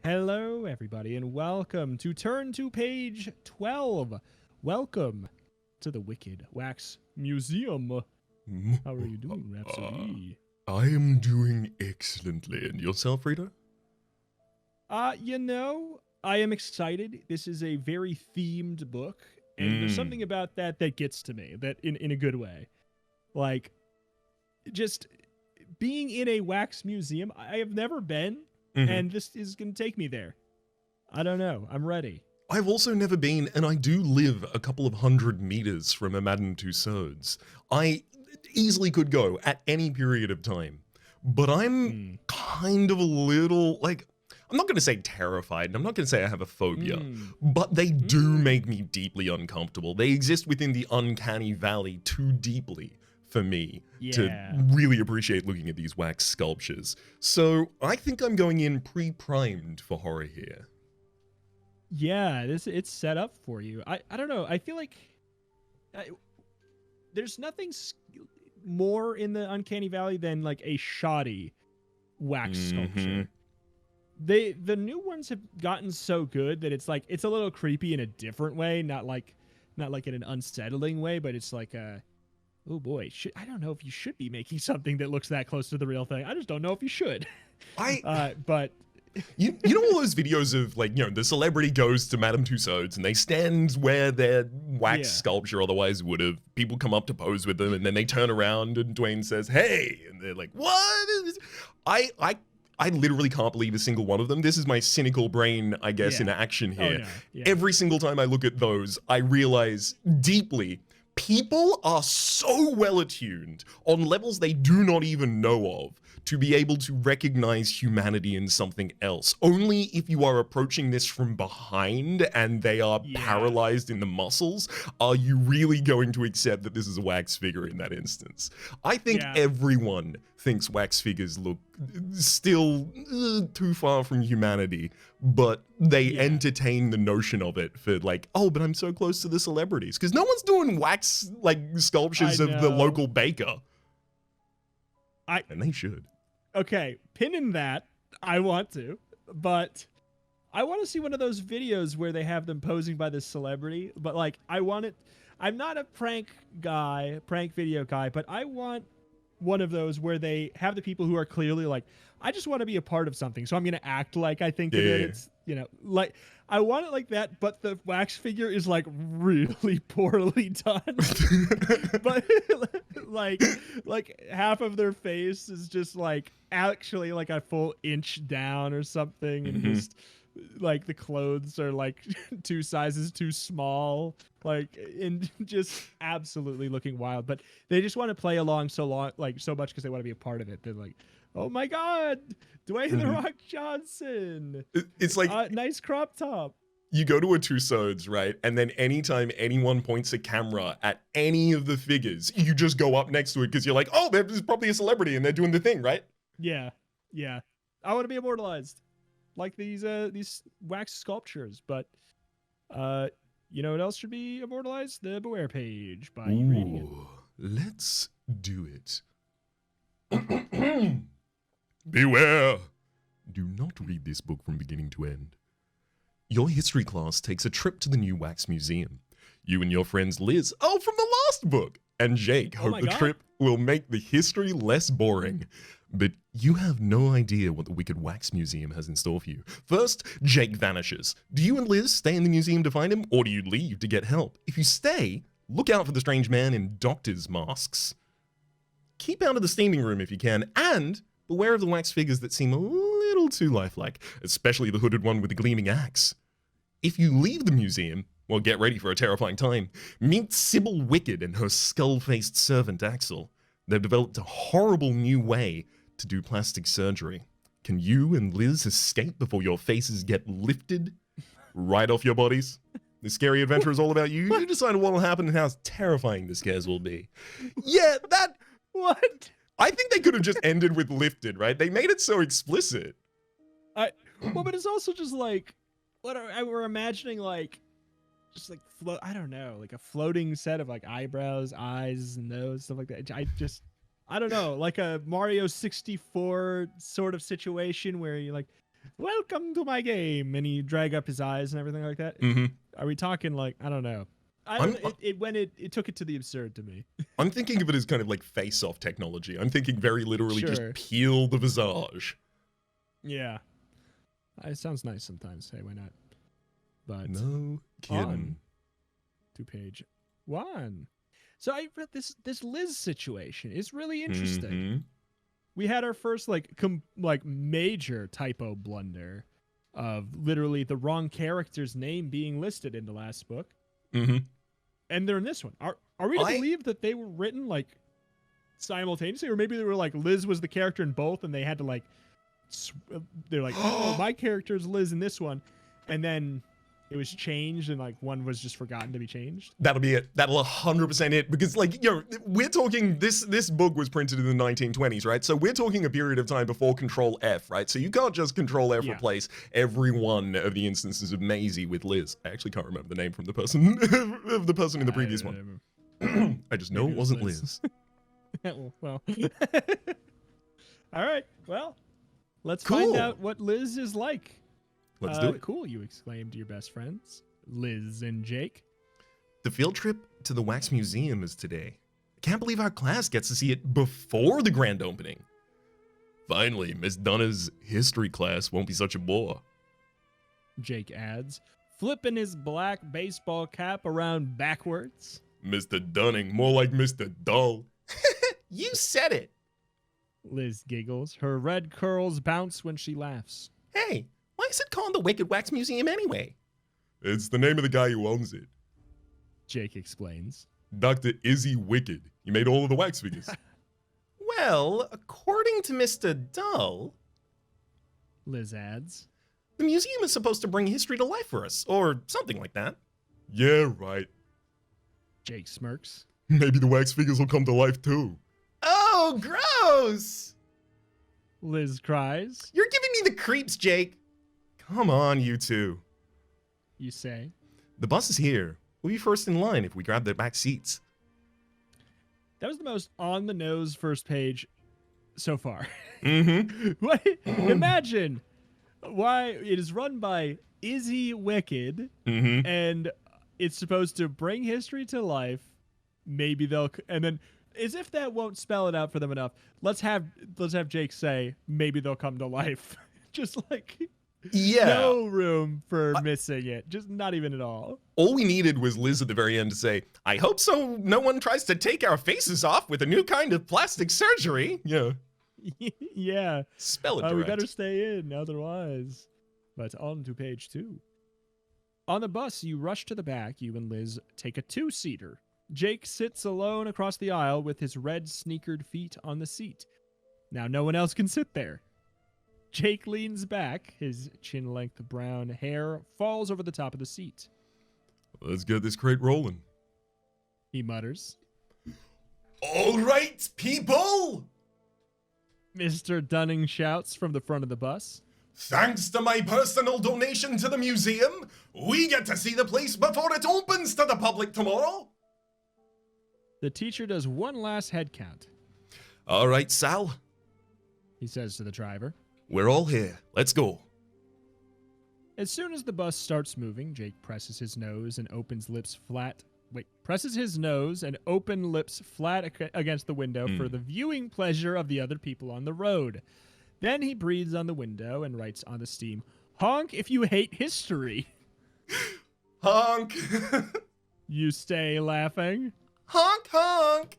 Hello, everybody, and welcome to Turn to Page 12. Welcome to the Wicked Wax Museum. How are you doing, Rhapsody? I am doing excellently. And yourself, Rita? I am excited. This is a very themed book, and there's something about that gets to me, that in a good way. Like, just being in a wax museum, I have never been, and this is going to take me there. I don't know. I'm ready. I've also never been, and I do live a couple of 100 meters from a Madame Tussauds. I easily could go at any period of time, but I'm kind of a little, like, I'm not going to say terrified, and I'm not going to say I have a phobia, but they do make me deeply uncomfortable. They exist within the uncanny valley too deeply for me to really appreciate looking at these wax sculptures. So I think I'm going in pre-primed for horror here. Yeah, it's set up for you. I don't know. I feel like there's nothing more in the uncanny valley than like a shoddy wax sculpture. The new ones have gotten so good that it's like it's a little creepy in a different way, not like in an unsettling way, but it's like oh boy, I don't know if you should be making something that looks that close to the real thing. I just don't know if you should. But you know all those videos of, like, you know, the celebrity goes to Madame Tussauds and they stand where their wax sculpture otherwise would have. People come up to pose with them and then they turn around and Dwayne says, "Hey," and they're like, "What?" I literally can't believe a single one of them. This is my cynical brain, I guess, in action here. Oh, no. Yeah. Every single time I look at those, I realize deeply people are so well attuned on levels they do not even know of to be able to recognize humanity in something else. Only if you are approaching this from behind and they are paralyzed in the muscles are you really going to accept that this is a wax figure in that instance. I think everyone thinks wax figures look still too far from humanity, but they entertain the notion of it for, like, oh, but I'm so close to the celebrities. Because no one's doing wax, like, sculptures of the local baker. And they should. Okay, pinning that, I want to, but I want to see one of those videos where they have them posing by this celebrity, but like I'm not a prank video guy, but I want one of those where they have the people who are clearly like, I just want to be a part of something, so I'm going to act like I think that it's, you know, like, I want it like that, but the wax figure is like really poorly done. But like half of their face is just like actually like a full inch down or something, and just like the clothes are like 2 sizes too small, like, and just absolutely looking wild. But they just want to play along so much because they want to be a part of it. They're like, oh my god, Dwayne The Rock Johnson. It's like nice crop top. You go to a Tussauds, right? And then anytime anyone points a camera at any of the figures, you just go up next to it because you're like, oh, there's probably a celebrity and they're doing the thing, right? Yeah. I want to be immortalized like these wax sculptures. But you know what else should be immortalized? The Beware page by you reading it. Let's do it. Beware! Do not read this book from beginning to end. Your history class takes a trip to the new Wax Museum. You and your friends Liz, from the last book, and Jake hope the trip will make the history less boring. But you have no idea what the Wicked Wax Museum has in store for you. First, Jake vanishes. Do you and Liz stay in the museum to find him, or do you leave to get help? If you stay, look out for the strange man in doctor's masks. Keep out of the steaming room if you can, and beware of the wax figures that seem a little too lifelike, especially the hooded one with the gleaming axe. If you leave the museum, well, get ready for a terrifying time. Meet Sybil Wicked and her skull-faced servant Axel. They've developed a horrible new way to do plastic surgery. Can you and Liz escape before your faces get lifted right off your bodies? The scary adventure is all about you. You decide what will happen and how terrifying the scares will be. Yeah, that... What? I think they could have just ended with lifted, right? They made it so explicit. Well, but it's also just like, we're imagining like, just like I don't know, like a floating set of like eyebrows, eyes, and nose, stuff like that. I don't know, like a Mario 64 sort of situation where you like, welcome to my game, and he drag up his eyes and everything like that. Mm-hmm. Are we talking like, I don't know. It took it to the absurd to me. I'm thinking of it as kind of like face-off technology. I'm thinking very literally Sure. just peel the visage. Yeah. It sounds nice sometimes. Hey, why not? But No kidding. on to page 1. So I read this Liz situation is really interesting. Mhm. We had our first like major typo blunder of literally the wrong character's name being listed in the last book. Mm-hmm. And they're in this one. Are we to believe that they were written like simultaneously, or maybe they were like Liz was the character in both, and they had to like they're like, oh, my character's Liz in this one, and then it was changed, and like one was just forgotten to be changed. That'll be it. That'll 100% it. Because like, we're talking this book was printed in the 1920s, right? So we're talking a period of time before Control F, right? So you can't just Control F replace every one of the instances of Maisie with Liz. I actually can't remember the name from the person of the person in the previous one. I just know it wasn't Liz. Well. All right. Well, let's find out what Liz is like. Let's do it. Cool, you exclaimed to your best friends, Liz and Jake. The field trip to the Wax Museum is today. I can't believe our class gets to see it before the grand opening. Finally, Miss Donna's history class won't be such a bore. Jake adds, flipping his black baseball cap around backwards. Mr. Dunning, more like Mr. Dull. You said it. Liz giggles. Her red curls bounce when she laughs. Hey, why is it called the Wicked Wax Museum anyway? It's the name of the guy who owns it. Jake explains. Dr. Izzy Wicked. He made all of the wax figures. Well, according to Mr. Dull, Liz adds, the museum is supposed to bring history to life for us, or something like that. Yeah, right. Jake smirks. Maybe the wax figures will come to life too. Oh, gross! Liz cries. You're giving me the creeps, Jake. Come on, you two. You say. The bus is here. We'll be first in line if we grab the back seats. That was the most on-the-nose first page so far. Mm-hmm. Imagine why it is run by Izzy Wicked, and it's supposed to bring history to life. Maybe they'll, and then as if that won't spell it out for them enough, let's have Jake say maybe they'll come to life. Just like no room for missing it. Just not even at all. All we needed was Liz at the very end to say, I hope so no one tries to take our faces off with a new kind of plastic surgery. Yeah. Yeah. Spell it direct. We better stay in otherwise. But on to page 2. On the bus, you rush to the back. You and Liz take a 2-seater. Jake sits alone across the aisle with his red sneakered feet on the seat. Now no one else can sit there. Jake leans back. His chin-length brown hair falls over the top of the seat. Let's get this crate rolling. He mutters. All right, people! Mr. Dunning shouts from the front of the bus. Thanks to my personal donation to the museum, we get to see the place before it opens to the public tomorrow. The teacher does one last head count. All right, Sal. He says to the driver. We're all here. Let's go. As soon as the bus starts moving, Jake presses his nose and opens lips flat. Presses his nose and open lips flat against the window for the viewing pleasure of the other people on the road. Then he breathes on the window and writes on the steam, honk if you hate history. Honk. You stay laughing. Honk, honk.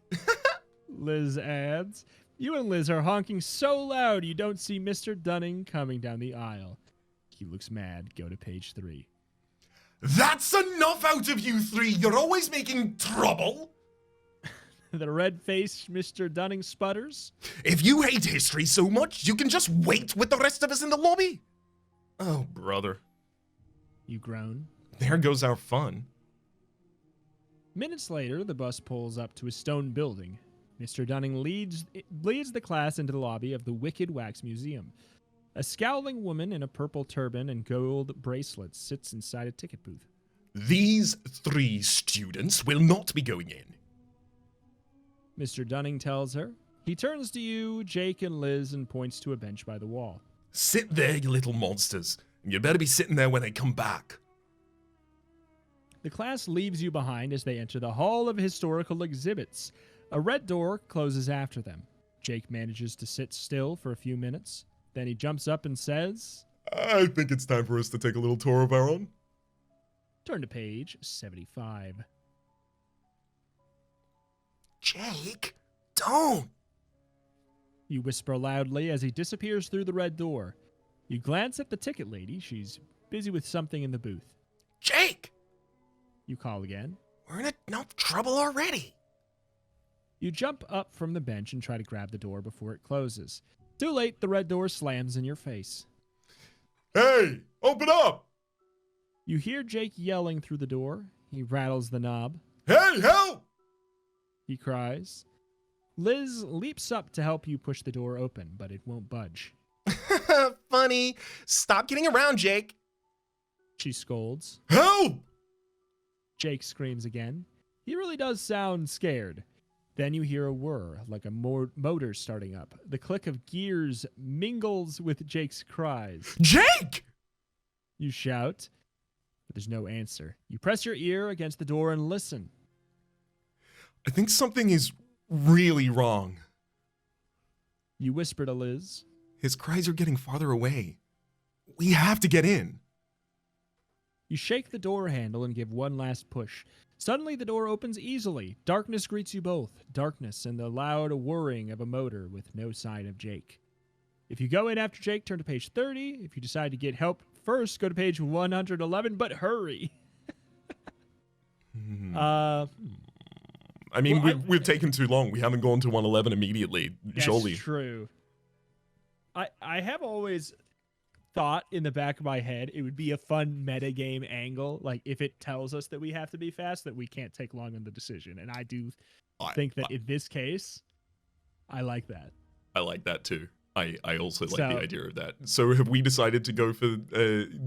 Liz adds. You and Liz are honking so loud you don't see Mr. Dunning coming down the aisle. He looks mad. Go to page 3. That's enough out of you three. You're always making trouble. The red-faced Mr. Dunning sputters. If you hate history so much, you can just wait with the rest of us in the lobby. Oh, brother. You groan. There goes our fun. Minutes later, the bus pulls up to a stone building. Mr. Dunning leads the class into the lobby of the Wicked Wax Museum. A scowling woman in a purple turban and gold bracelets sits inside a ticket booth. These 3 students will not be going in. Mr. Dunning tells her. He turns to you, Jake, and Liz and points to a bench by the wall. Sit there, you little monsters. And you better be sitting there when they come back. The class leaves you behind as they enter the Hall of Historical Exhibits. A red door closes after them. Jake manages to sit still for a few minutes. Then he jumps up and says, I think it's time for us to take a little tour of our own. Turn to page 75. Jake, don't. You whisper loudly as he disappears through the red door. You glance at the ticket lady. She's busy with something in the booth. Jake! You call again. We're in enough trouble already. You jump up from the bench and try to grab the door before it closes. Too late, the red door slams in your face. Hey, open up! You hear Jake yelling through the door. He rattles the knob. Hey, help! He cries. Liz leaps up to help you push the door open, but it won't budge. Funny. Stop getting around, Jake. She scolds. Help! Jake screams again. He really does sound scared. Then you hear a whir, like a motor starting up. The click of gears mingles with Jake's cries. Jake! You shout, but there's no answer. You press your ear against the door and listen. I think something is really wrong. You whisper to Liz. His cries are getting farther away. We have to get in. You shake the door handle and give one last push. Suddenly, the door opens easily. Darkness greets you both. Darkness and the loud whirring of a motor with no sign of Jake. If you go in after Jake, turn to page 30. If you decide to get help first, go to page 111, but hurry. I mean, we've taken too long. We haven't gone to 111 immediately, surely. That's true. I have always thought in the back of my head it would be a fun metagame angle, like if it tells us that we have to be fast, that we can't take long on the decision. And I do think that in this case, I like that. I like that too. I also like the idea of that. So have we decided to go for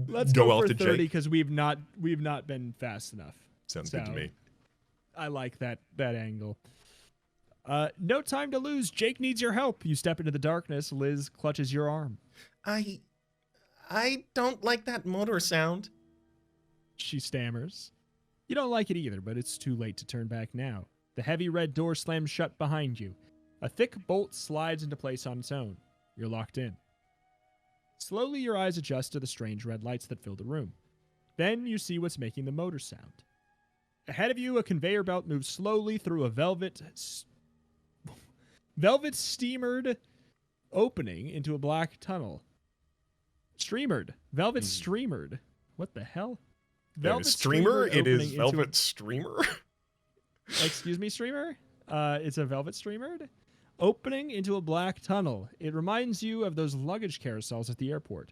let's go after 30 because we've not been fast enough. Sounds good to me. I like that angle. No time to lose. Jake needs your help. You step into the darkness. Liz clutches your arm. I don't like that motor sound. She stammers. You don't like it either, but it's too late to turn back now. The heavy red door slams shut behind you. A thick bolt slides into place on its own. You're locked in. Slowly, your eyes adjust to the strange red lights that fill the room. Then you see what's making the motor sound. Ahead of you, a conveyor belt moves slowly through a velvet steamered opening into a black tunnel. Velvet streamered. What the hell? Velvet streamer? It is velvet streamer? Excuse me, streamer? It's a velvet streamered opening into a black tunnel. It reminds you of those luggage carousels at the airport.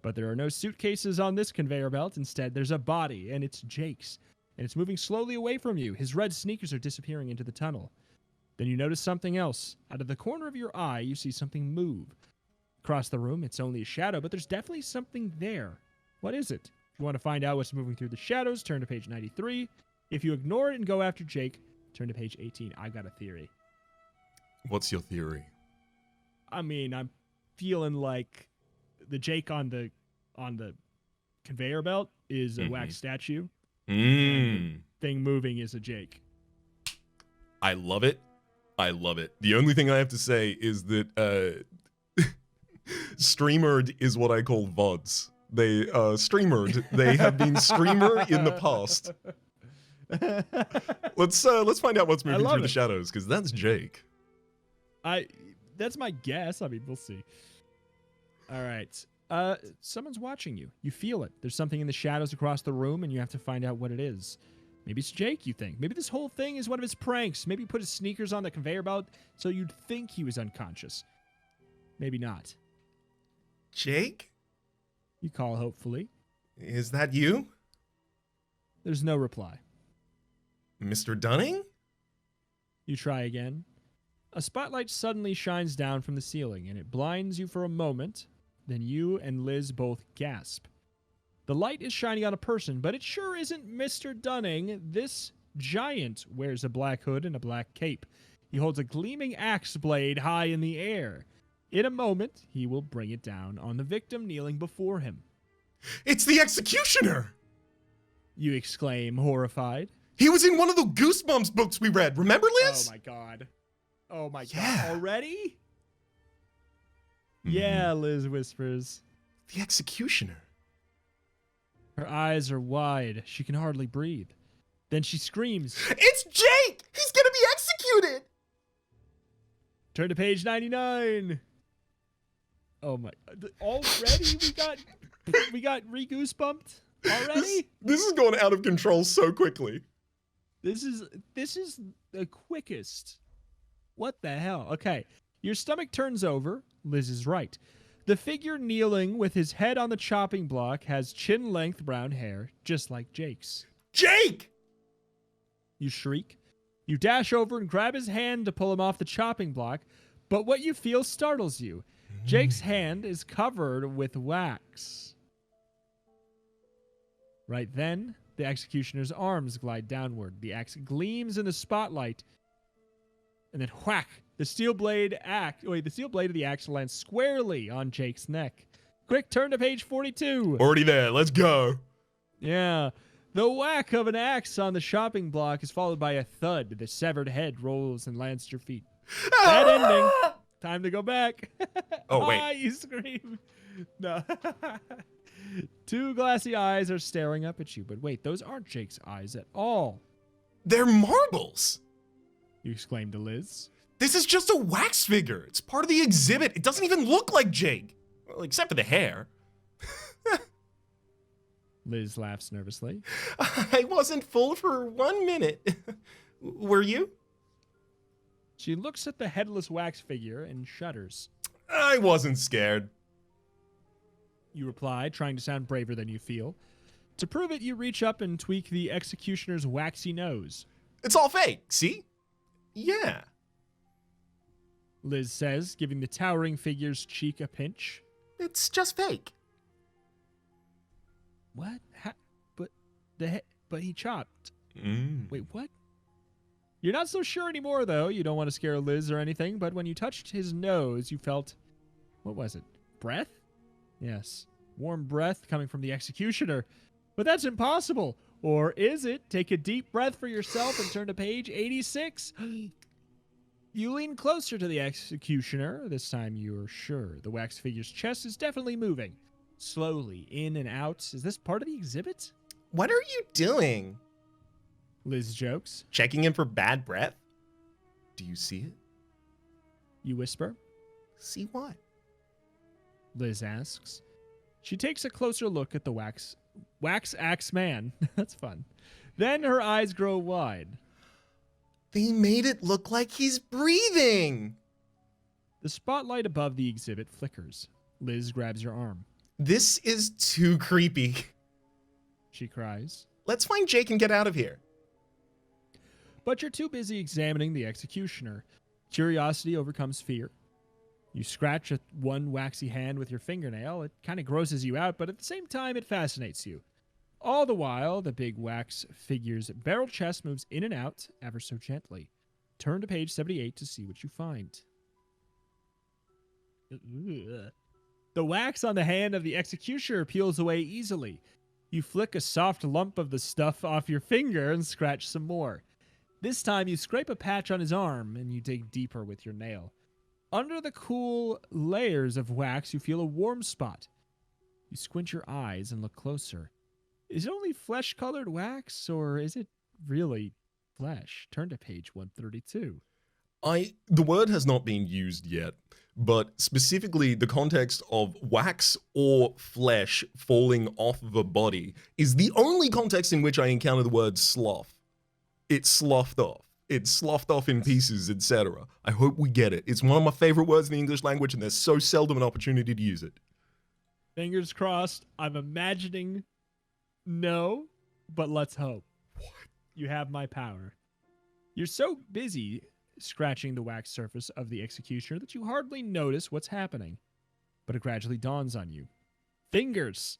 But there are no suitcases on this conveyor belt. Instead, there's a body, and it's Jake's. And it's moving slowly away from you. His red sneakers are disappearing into the tunnel. Then you notice something else. Out of the corner of your eye, you see something move. Across the room, it's only a shadow, but there's definitely something there. What is it? If you want to find out what's moving through the shadows, turn to page 93. If you ignore it and go after Jake, turn to page 18. I got a theory. What's your theory? I mean, I'm feeling like the Jake on the conveyor belt is a wax statue. And the thing moving is a Jake. I love it. I love it. The only thing I have to say is that streamered is what I call VODs. They streamered. They have been streamer in the past. Let's find out what's moving through the shadows, because that's Jake. That's my guess. I mean, we'll see. All right. Someone's watching you. You feel it. There's something in the shadows across the room, and you have to find out what it is. Maybe it's Jake, you think. Maybe this whole thing is one of his pranks. Maybe he put his sneakers on the conveyor belt so you'd think he was unconscious. Maybe not. Jake? You call hopefully. Is that you? There's no reply. Mr. Dunning? You try again. A spotlight suddenly shines down from the ceiling, and it blinds you for a moment. Then you and Liz both gasp. The light is shining on a person, but it sure isn't Mr. Dunning. This giant wears a black hood and a black cape. He holds a gleaming axe blade high in the air. In a moment, he will bring it down on the victim kneeling before him. It's the executioner! You exclaim, horrified. He was in one of the Goosebumps books we read. Remember, Liz? Oh my god. Oh my Yeah. god. Already? Mhm. Yeah, Liz whispers. The executioner. Her eyes are wide. She can hardly breathe. Then she screams. It's Jake! He's gonna be executed! Turn to page 99. Oh my. Already we got re-goosebumped? Already? This is going out of control so quickly. This is the quickest. What the hell? Okay. Your stomach turns over. Liz is right. The figure kneeling with his head on the chopping block has chin-length brown hair, just like Jake's. Jake! You shriek. You dash over and grab his hand to pull him off the chopping block, but what you feel startles you. Jake's hand is covered with wax. Right then, the executioner's arms glide downward. The axe gleams in the spotlight, and then whack! The steel blade of the axe lands squarely on Jake's neck. Quick, turn to page 42. Already there, let's go. Yeah. The whack of an axe on the chopping block is followed by a thud. The severed head rolls and lands at your feet. Bad ending. Time to go back. Oh, wait. You scream. No. Two glassy eyes are staring up at you. But wait, those aren't Jake's eyes at all. They're marbles. You exclaim to Liz. This is just a wax figure. It's part of the exhibit. It doesn't even look like Jake. Well, except for the hair. Liz laughs nervously. I wasn't fooled for 1 minute. Were you? She looks at the headless wax figure and shudders. I wasn't scared. You reply, trying to sound braver than you feel. To prove it, you reach up and tweak the executioner's waxy nose. It's all fake, see? Yeah. Liz says, giving the towering figure's cheek a pinch. It's just fake. What? But he chopped. Wait, what? You're not so sure anymore, though. You don't want to scare Liz or anything, but when you touched his nose, you felt... What was it? Breath? Yes. Warm breath coming from the executioner. But that's impossible. Or is it? Take a deep breath for yourself and turn to page 86. You lean closer to the executioner. This time you're sure the wax figure's chest is definitely moving. Slowly, in and out. Is this part of the exhibit? What are you doing? Liz jokes. Checking in for bad breath? Do you see it? You whisper. See what? Liz asks. She takes a closer look at the wax axe man. That's fun. Then her eyes grow wide. They made it look like he's breathing. The spotlight above the exhibit flickers. Liz grabs your arm. This is too creepy. She cries. Let's find Jake and get out of here. But you're too busy examining the executioner. Curiosity overcomes fear. You scratch at one waxy hand with your fingernail. It kind of grosses you out, but at the same time, it fascinates you. All the while, the big wax figure's barrel chest moves in and out ever so gently. Turn to page 78 to see what you find. Ugh. The wax on the hand of the executioner peels away easily. You flick a soft lump of the stuff off your finger and scratch some more. This time, you scrape a patch on his arm and you dig deeper with your nail. Under the cool layers of wax, you feel a warm spot. You squint your eyes and look closer. Is it only flesh-colored wax, or is it really flesh? Turn to page 132. The word has not been used yet, but specifically the context of wax or flesh falling off of a body is the only context in which I encounter the word slough. It's sloughed off. It's sloughed off in pieces, etc. I hope we get it. It's one of my favorite words in the English language, and there's so seldom an opportunity to use it. Fingers crossed. I'm imagining no, but let's hope. What? You have my power. You're so busy scratching the wax surface of the executioner that you hardly notice what's happening. But it gradually dawns on you. Fingers!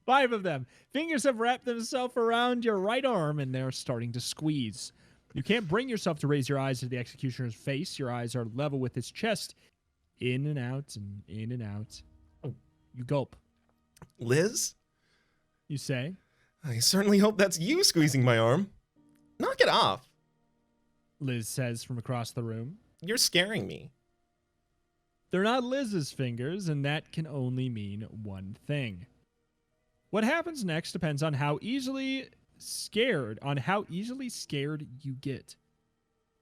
5 of them. Fingers have wrapped themselves around your right arm and they're starting to squeeze. You can't bring yourself to raise your eyes to the executioner's face. Your eyes are level with his chest. In and out and in and out. You gulp. Liz? You say. I certainly hope that's you squeezing my arm. Knock it off. Liz says from across the room. You're scaring me. They're not Liz's fingers, and that can only mean one thing. What happens next depends on how easily scared you get.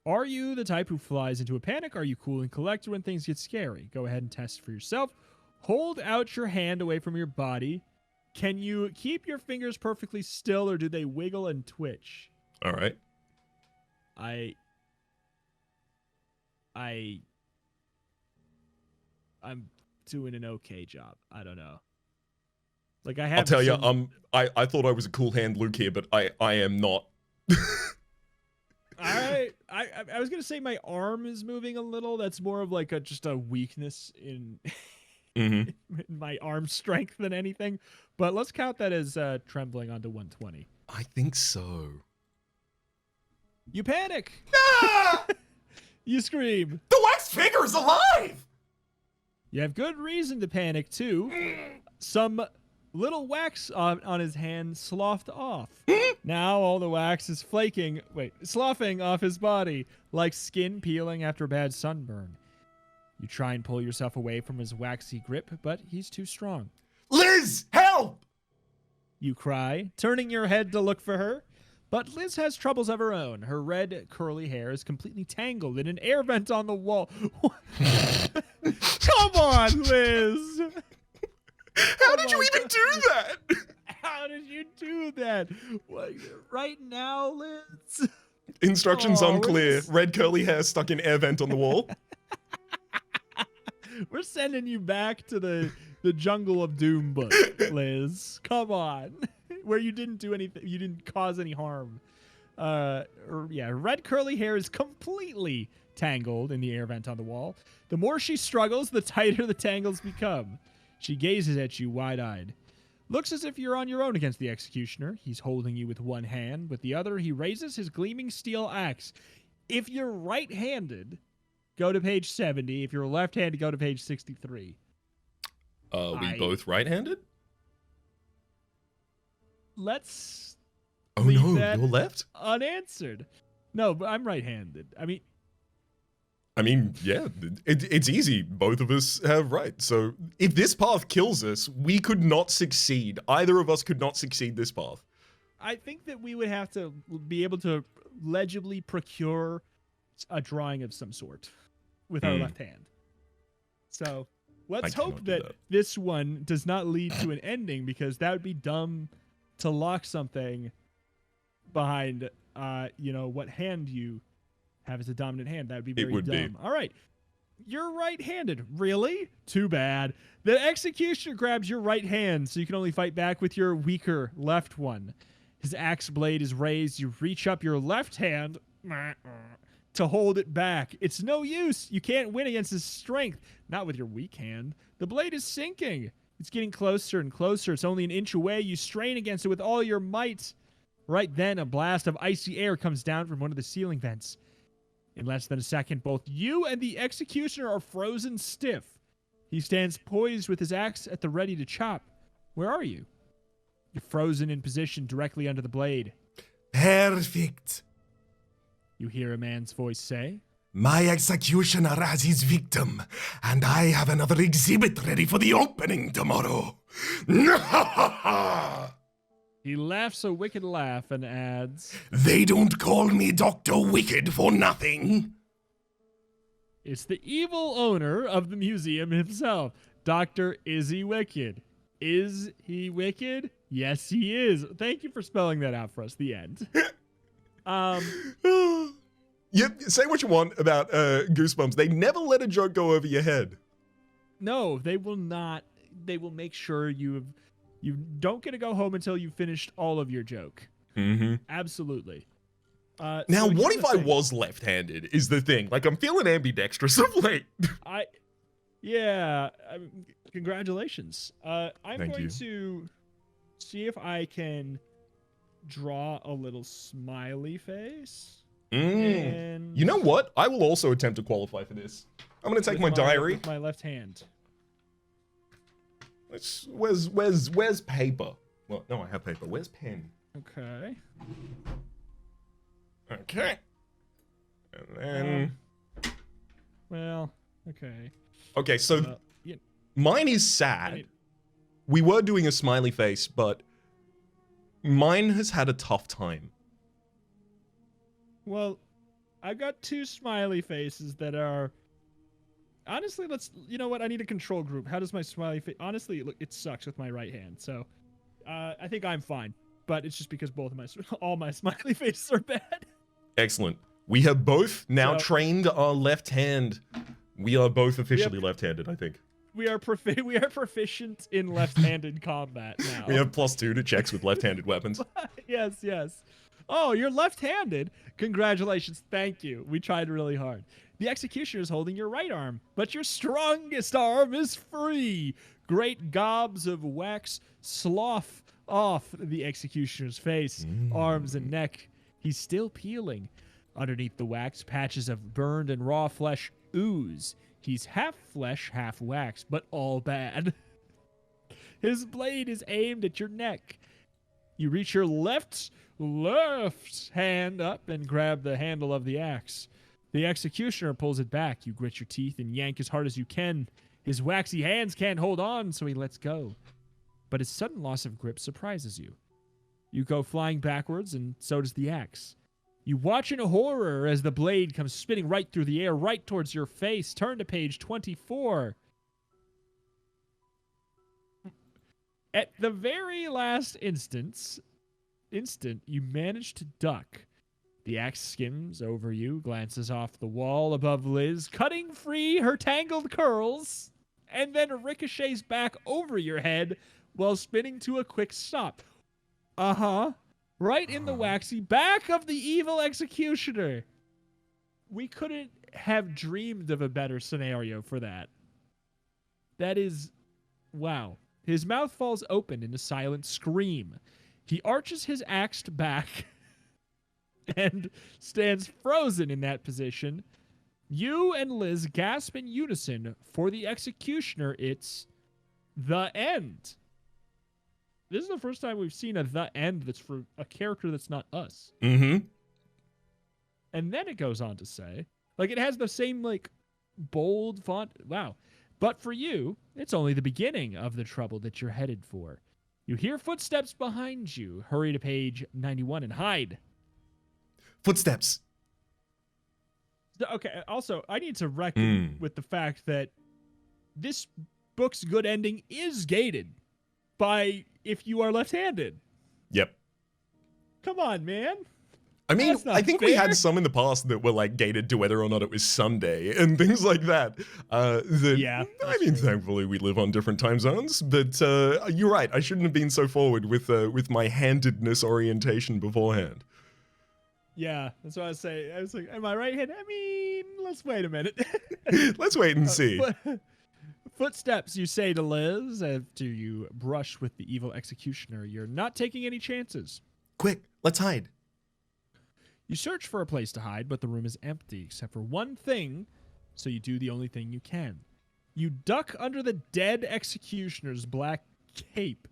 Are you the type who flies into a panic? Are you cool and collected when things get scary? Go ahead and test for yourself. Hold out your hand away from your body. Can you keep your fingers perfectly still, or do they wiggle and twitch? All right. I'm doing an okay job. I don't know. Like I have. I'll tell you, I thought I was a cool hand Luke here, but I am not. I was gonna say my arm is moving a little. That's more of like just a weakness in, in my arm strength than anything. But let's count that as trembling onto 120. I think so. You panic. Ah! You scream. The wax figure is alive! You have good reason to panic, too. Some little wax on his hand sloughed off. Now all the wax is sloughing off his body, like skin peeling after a bad sunburn. You try and pull yourself away from his waxy grip, but he's too strong. Liz, help! You cry, turning your head to look for her. But Liz has troubles of her own. Her red, curly hair is completely tangled in an air vent on the wall. Come on, Liz! How did you even do that? How did you do that? What, right now, Liz? Instructions unclear. Red curly hair stuck in air vent on the wall. We're sending you back to the jungle of doom book, Liz. Come on. Where you didn't do anything, you didn't cause any harm. Red curly hair is completely tangled in the air vent on the wall. The more she struggles, the tighter the tangles become. She gazes at you wide-eyed. Looks as if you're on your own against the executioner. He's holding you with one hand. With the other, he raises his gleaming steel axe. If you're right-handed, go to page 70. If you're left-handed, go to page 63. We both right-handed? Let's Oh leave no, that you're left? unanswered. No, but I'm right-handed. I mean, yeah, it's easy. Both of us have right. So if this path kills us, we could not succeed. Either of us could not succeed this path. I think that we would have to be able to legibly procure a drawing of some sort with our left hand. So let's hope that this one does not lead to an ending, because that would be dumb to lock something behind, what hand you have as a dominant hand. That would be very dumb. All right. You're right-handed. Really? Too bad. The executioner grabs your right hand, so you can only fight back with your weaker left one. His axe blade is raised. You reach up your left hand to hold it back. It's no use. You can't win against his strength. Not with your weak hand. The blade is sinking. It's getting closer and closer. It's only an inch away. You strain against it with all your might. Right then, a blast of icy air comes down from one of the ceiling vents. In less than a second, both you and the executioner are frozen stiff. He stands poised with his axe at the ready to chop. Where are you? You're frozen in position directly under the blade. Perfect. You hear a man's voice say. My executioner has his victim, and I have another exhibit ready for the opening tomorrow. He laughs a wicked laugh and adds, They don't call me Dr. Wicked for nothing. It's the evil owner of the museum himself, Dr. Is He Wicked. Is he wicked? Yes, he is. Thank you for spelling that out for us. The end. Yep, say what you want about Goosebumps. They never let a joke go over your head. No, they will not. They will make sure you don't get to go home until you've finished all of your joke. Mm-hmm. Absolutely. Now, so what if I was left-handed is the thing. Like, I'm feeling ambidextrous of late. Congratulations. I'm going to see if I can draw a little smiley face And You know what? I will also attempt to qualify for this. I'm gonna take my diary. With my left hand. Where's paper? Well, no, I have paper. Where's pen? Okay. Okay. And then... Well, okay. okay, so Yeah, mine is sad. We were doing a smiley face, but mine has had a tough time. well, I've got two smiley faces that are... Honestly, you know what? I need a control group. How does my smiley face... Honestly, look, it sucks with my right hand, so... I think I'm fine. But it's just because all my smiley faces are bad. Excellent. We have both now So- trained our left hand. We are both officially left-handed, I think. We are proficient in left-handed combat now. We have +2 to checks with left-handed weapons. Yes. Oh, you're left-handed? Congratulations. Thank you. We tried really hard. The executioner is holding your right arm, but your strongest arm is free. Great gobs of wax slough off the executioner's face, arms, and neck. He's still peeling. Underneath the wax, patches of burned and raw flesh ooze. He's half flesh, half wax, but all bad. His blade is aimed at your neck. You reach your left hand up and grab the handle of the axe. The executioner pulls it back. You grit your teeth and yank as hard as you can. His waxy hands can't hold on, so he lets go. But his sudden loss of grip surprises you. You go flying backwards, and so does the axe. You watch in horror as the blade comes spinning right through the air, right towards your face. Turn to page 24. At the very last instant, you manage to duck. The axe skims over you, glances off the wall above Liz, cutting free her tangled curls, and then ricochets back over your head while spinning to a quick stop. Right in the waxy back of the evil executioner. We couldn't have dreamed of a better scenario for that. That is... wow. His mouth falls open in a silent scream. He arches his axed back and stands frozen in that position. You and Liz gasp in unison. For the executioner, it's the end. This is the first time we've seen the end that's for a character that's not us. Mm-hmm. And then it goes on to say, like, it has the same, like, bold font. Wow. But for you, it's only the beginning of the trouble that you're headed for. You hear footsteps behind you. Hurry to page 91 and hide. Footsteps. Okay, also, I need to reckon with the fact that this book's good ending is gated by if you are left-handed. Yep. Come on, man. I mean, That's not I think we fair. had some in the past that were like gated to whether or not it was Sunday and things like that. Yeah, I mean, thankfully we live on different time zones, but you're right. I shouldn't have been so forward with my handedness orientation beforehand. Yeah, that's what I was saying. I was like, am I right-handed? I mean, let's wait a minute. Let's wait and see. Footsteps, you say to Liz, after you brush with the evil executioner. You're not taking any chances. Quick, let's hide. You search for a place to hide, but the room is empty except for one thing, so you do the only thing you can. You duck under the dead executioner's black cape.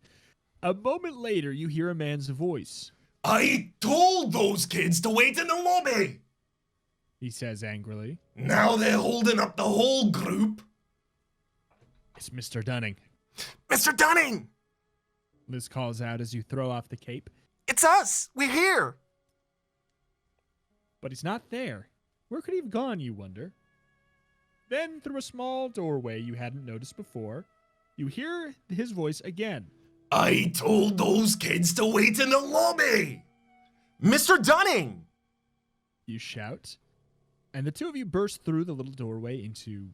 A moment later, you hear a man's voice. I told those kids to wait in the lobby. He says angrily. Now they're holding up the whole group. It's Mr. Dunning. Mr. Dunning! Liz calls out as you throw off the cape. It's us! We're here! But he's not there. Where could he have gone, you wonder? Then, through a small doorway you hadn't noticed before, you hear his voice again. I told those kids to wait in the lobby! Mr. Dunning! You shout, and the two of you burst through the little doorway into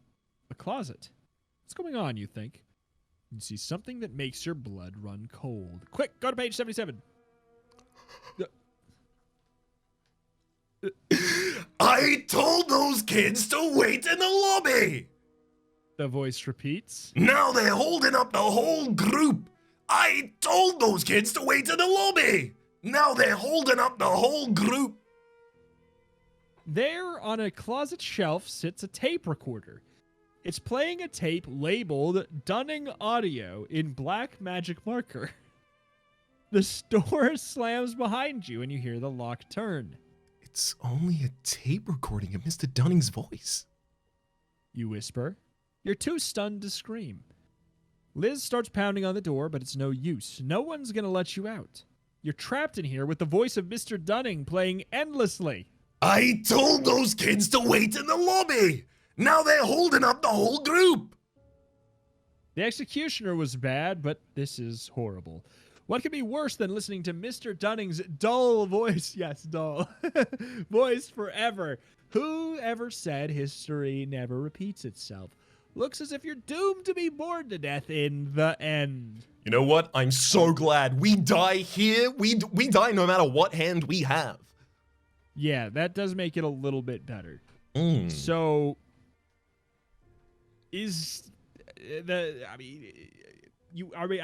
a closet. What's going on, you think? You see something that makes your blood run cold. Quick, go to page 77. I told those kids to wait in the lobby! The voice repeats. Now they're holding up the whole group! I told those kids to wait in the lobby! Now they're holding up the whole group! There on a closet shelf sits a tape recorder. It's playing a tape labeled Dunning Audio in black magic marker. The door slams behind you and you hear the lock turn. It's only a tape recording of Mr. Dunning's voice. You whisper. You're too stunned to scream. Liz starts pounding on the door, but it's no use. No one's going to let you out. You're trapped in here with the voice of Mr. Dunning playing endlessly. I told those kids to wait in the lobby. Now they're holding up the whole group. The executioner was bad, but this is horrible. What could be worse than listening to Mr. Dunning's dull voice? Yes, dull. Voice forever. Who ever said history never repeats itself? Looks as if you're doomed to be bored to death in the end. You know what? I'm so glad we die here. We die no matter what hand we have. Yeah, that does make it a little bit better. Mm. So,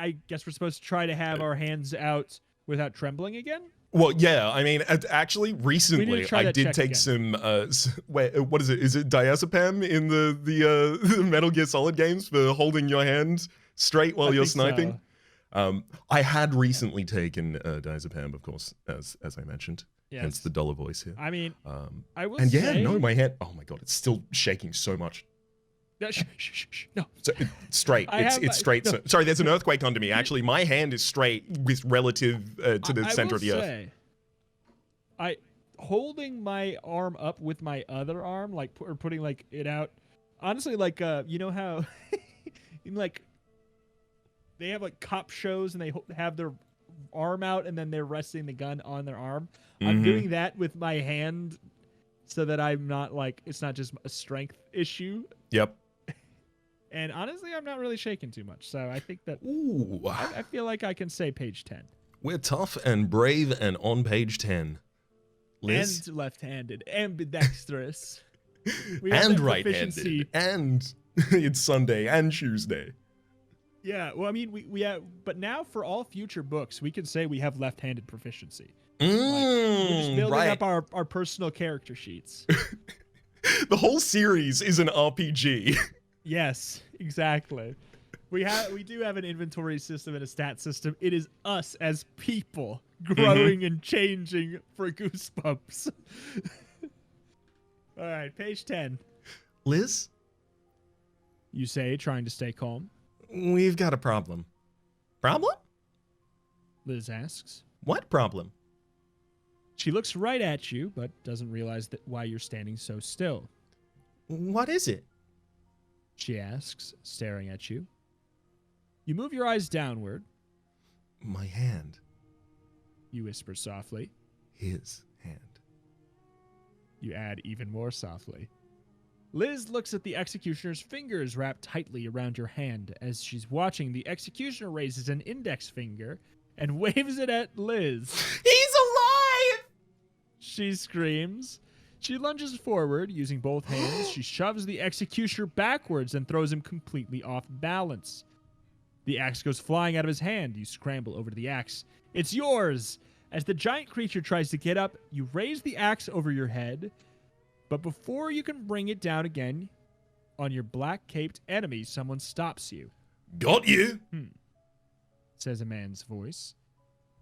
I guess we're supposed to try to have our hands out without trembling again? Well, yeah, I mean, actually, We need recently to try I that did check take again. some, what is it? Is it diazepam in the Metal Gear Solid games for holding your hand straight while I you're think sniping? so. I had recently taken diazepam, of course, as I mentioned. Yes. Hence the dollar voice here. I mean, I will And yeah, say... no, my hand, oh my god, it's still shaking so much. No, shh, no. So, it's straight. It's straight. No. Sorry, there's an earthquake under me. Actually, my hand is straight with relative to the center of the earth. Holding my arm up with my other arm, like or putting like it out. Honestly, like you know how, like they have like cop shows and they have their arm out and then they're resting the gun on their arm. I'm doing that with my hand, so that I'm not like it's not just a strength issue. Yep. And honestly, I'm not really shaking too much, so I think that Ooh. I feel like I can say page 10. We're tough and brave and on page 10. Liz? And left-handed, ambidextrous. We have And that right-handed. proficiency. And it's Sunday and Tuesday. Yeah, well, I mean, we have, but now for all future books, we can say we have left-handed proficiency. We're just building right. up our personal character sheets. The whole series is an RPG. Yes, exactly. We do have an inventory system and a stat system. It is us as people growing and changing for Goosebumps. All right, page 10. Liz, You say, trying to stay calm. we've got a problem. Problem? Liz asks. What problem? She looks right at you, but doesn't realize why you're standing so still. What is it? She asks, staring at you. You move your eyes downward. My hand. You whisper softly. His hand. You add even more softly. Liz looks at the executioner's fingers wrapped tightly around your hand. As she's watching, the executioner raises an index finger and waves it at Liz. He's alive! She screams. She lunges forward, using both hands. She shoves the executioner backwards and throws him completely off balance. The axe goes flying out of his hand. You scramble over to the axe. It's yours! As the giant creature tries to get up, you raise the axe over your head, but before you can bring it down again, on your black-caped enemy, someone stops you. Got you. Says a man's voice.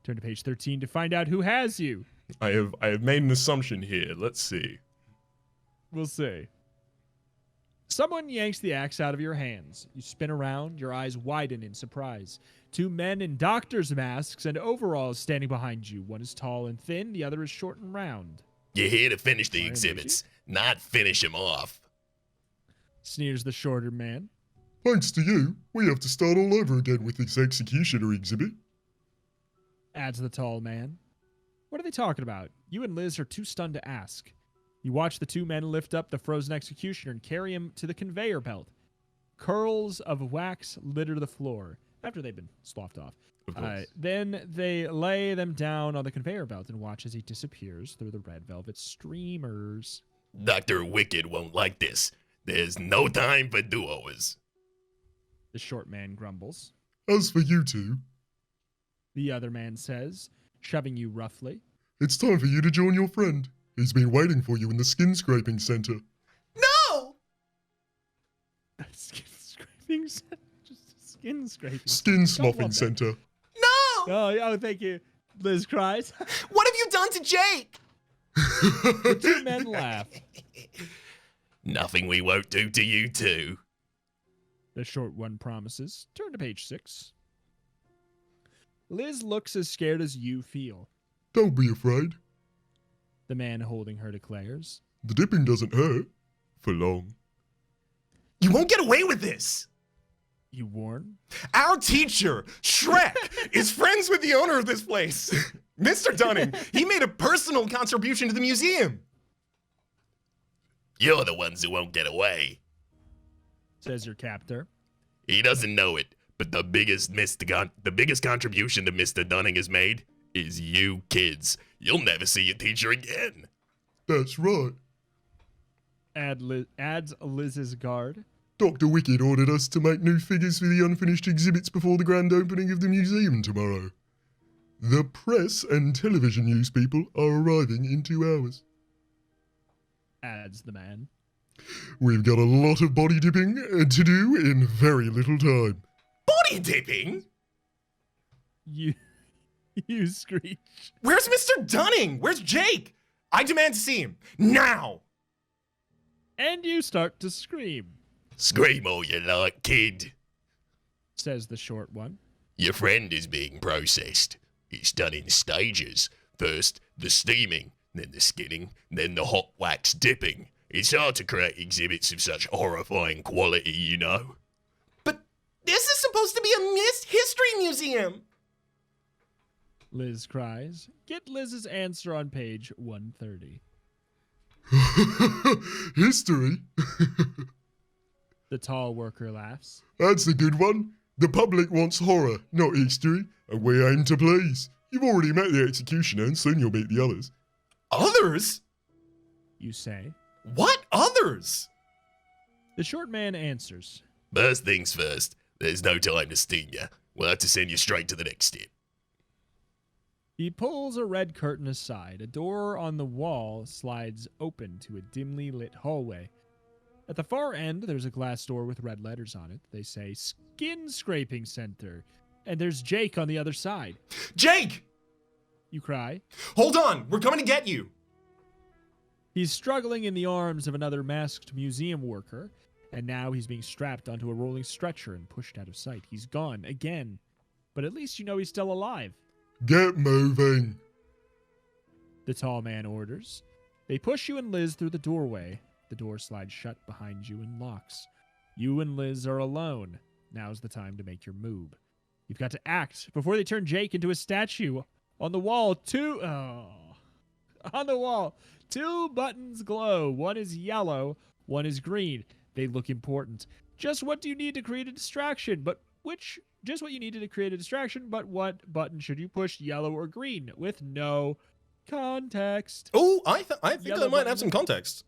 Turn to page 13 to find out who has you. I have made an assumption here. Let's see. We'll see. Someone yanks the axe out of your hands. You spin around, your eyes widen in surprise. Two men in doctor's masks and overalls standing behind you. One is tall and thin, the other is short and round. You're here to finish the Why, exhibits, not finish them off. Sneers the shorter man. Thanks to you, we have to start all over again with this executioner exhibit. Adds the tall man. What are they talking about? You and Liz are too stunned to ask. You watch the two men lift up the frozen executioner and carry him to the conveyor belt. Curls of wax litter the floor after they've been sloughed off. Of course. Then they lay them down on the conveyor belt and watch as he disappears through the red velvet streamers. Dr. Wicked won't like this. There's no time for do-overs. The short man grumbles. As for you two, The other man says, shoving you roughly. it's time for you to join your friend. He's been waiting for you in the skin scraping center. No! Skin scraping center? Just skin scraping. Skin Don't sloughing want that. center. No! Oh, thank you. Liz cries. What have you done to Jake? The two men laugh. Nothing we won't do to you too. The short one promises. Turn to page 6. Liz looks as scared as you feel. Don't be afraid. The man holding her declares. The dipping doesn't hurt. For long. You won't get away with this. You warn? Our teacher, Shrek, is friends with the owner of this place. Mr. Dunning, he made a personal contribution to the museum. You're the ones who won't get away. Says your captor. He doesn't know it, but the biggest contribution that Mr. Dunning has made is you kids. You'll never see your teacher again. That's right. Adds Liz's guard. Dr. Wicked ordered us to make new figures for the unfinished exhibits before the grand opening of the museum tomorrow. The press and television news people are arriving in 2 hours. Adds the man. We've got a lot of body dipping to do in very little time. Body dipping? You screech. Where's Mr. Dunning? Where's Jake? I demand to see him. Now! And you start to scream. Scream all you like, kid. Says the short one. Your friend is being processed. It's done in stages. First, the steaming, then the skinning, then the hot wax dipping. It's hard to create exhibits of such horrifying quality, you know. But this is supposed to be a history museum. Liz cries. Get Liz's answer on page 130. History? The tall worker laughs. That's a good one. The public wants horror, not history, and we aim to please. You've already met the executioner, and soon you'll meet the others. Others? You say. What others? The short man answers. First things first, there's no time to sting you. We'll have to send you straight to the next step. He pulls a red curtain aside. A door on the wall slides open to a dimly lit hallway. At the far end, there's a glass door with red letters on it. They say Skin Scraping Center. And there's Jake on the other side. Jake! You cry. Hold on, we're coming to get you. He's struggling in the arms of another masked museum worker, and now he's being strapped onto a rolling stretcher and pushed out of sight. He's gone again, but at least you know he's still alive. Get moving. The tall man orders. They push you and Liz through the doorway. The door slides shut behind you and locks. You and Liz are alone. Now's the time to make your move. You've got to act before they turn Jake into a statue. On the wall, two buttons glow. One is yellow, one is green. They look important. Just what do you need to create a distraction? But what button should you push, yellow or green? With no context. Oh, I think Yellow I might button. have some context.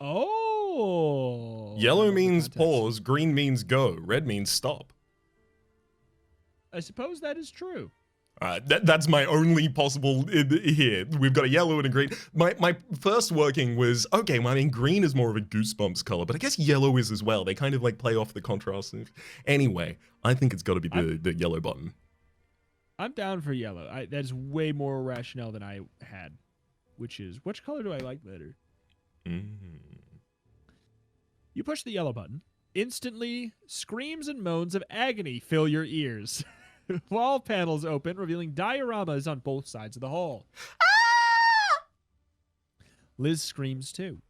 Oh. Yellow means Context. pause, green means go, red means stop. I suppose that is true. That's my only possible here. We've got a yellow and a green. My first working was, okay, well, I mean, green is more of a Goosebumps color, but I guess yellow is as well. They kind of like play off the contrast. Anyway, I think it's got to be the yellow button. I'm down for yellow. That's way more rationale than I had, which color do I like better? You push the yellow button. Instantly, screams and moans of agony fill your ears. Wall panels open, revealing dioramas on both sides of the hall. Ah! Liz screams too.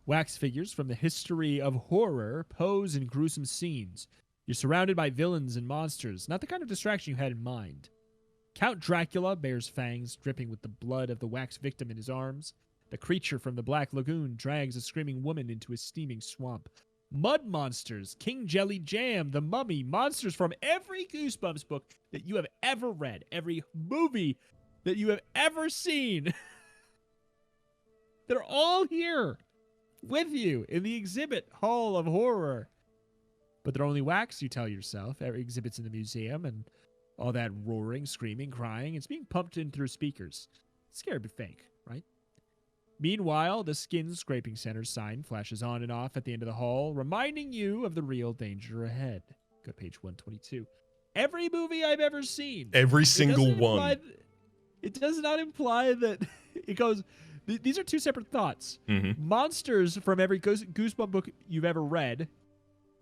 Wax figures from the history of horror pose in gruesome scenes. You're surrounded by villains and monsters, not the kind of distraction you had in mind. Count Dracula bears fangs dripping with the blood of the wax victim in his arms. The creature from the Black Lagoon drags a screaming woman into a steaming swamp. Mud monsters, King Jelly Jam, the Mummy, monsters from every Goosebumps book that you have ever read, every movie that you have ever seen. They're all here with you in the exhibit hall of horror. But they're only wax, you tell yourself. Every exhibit's in the museum, and all that roaring, screaming, crying, it's being pumped in through speakers. It's scared but fake, right? Meanwhile, the skin scraping center sign flashes on and off at the end of the hall, reminding you of the real danger ahead. Go to page 122. Every movie I've ever seen. Every single one. It does not imply that it goes. These are two separate thoughts. Mm-hmm. Monsters from every Goosebump book you've ever read,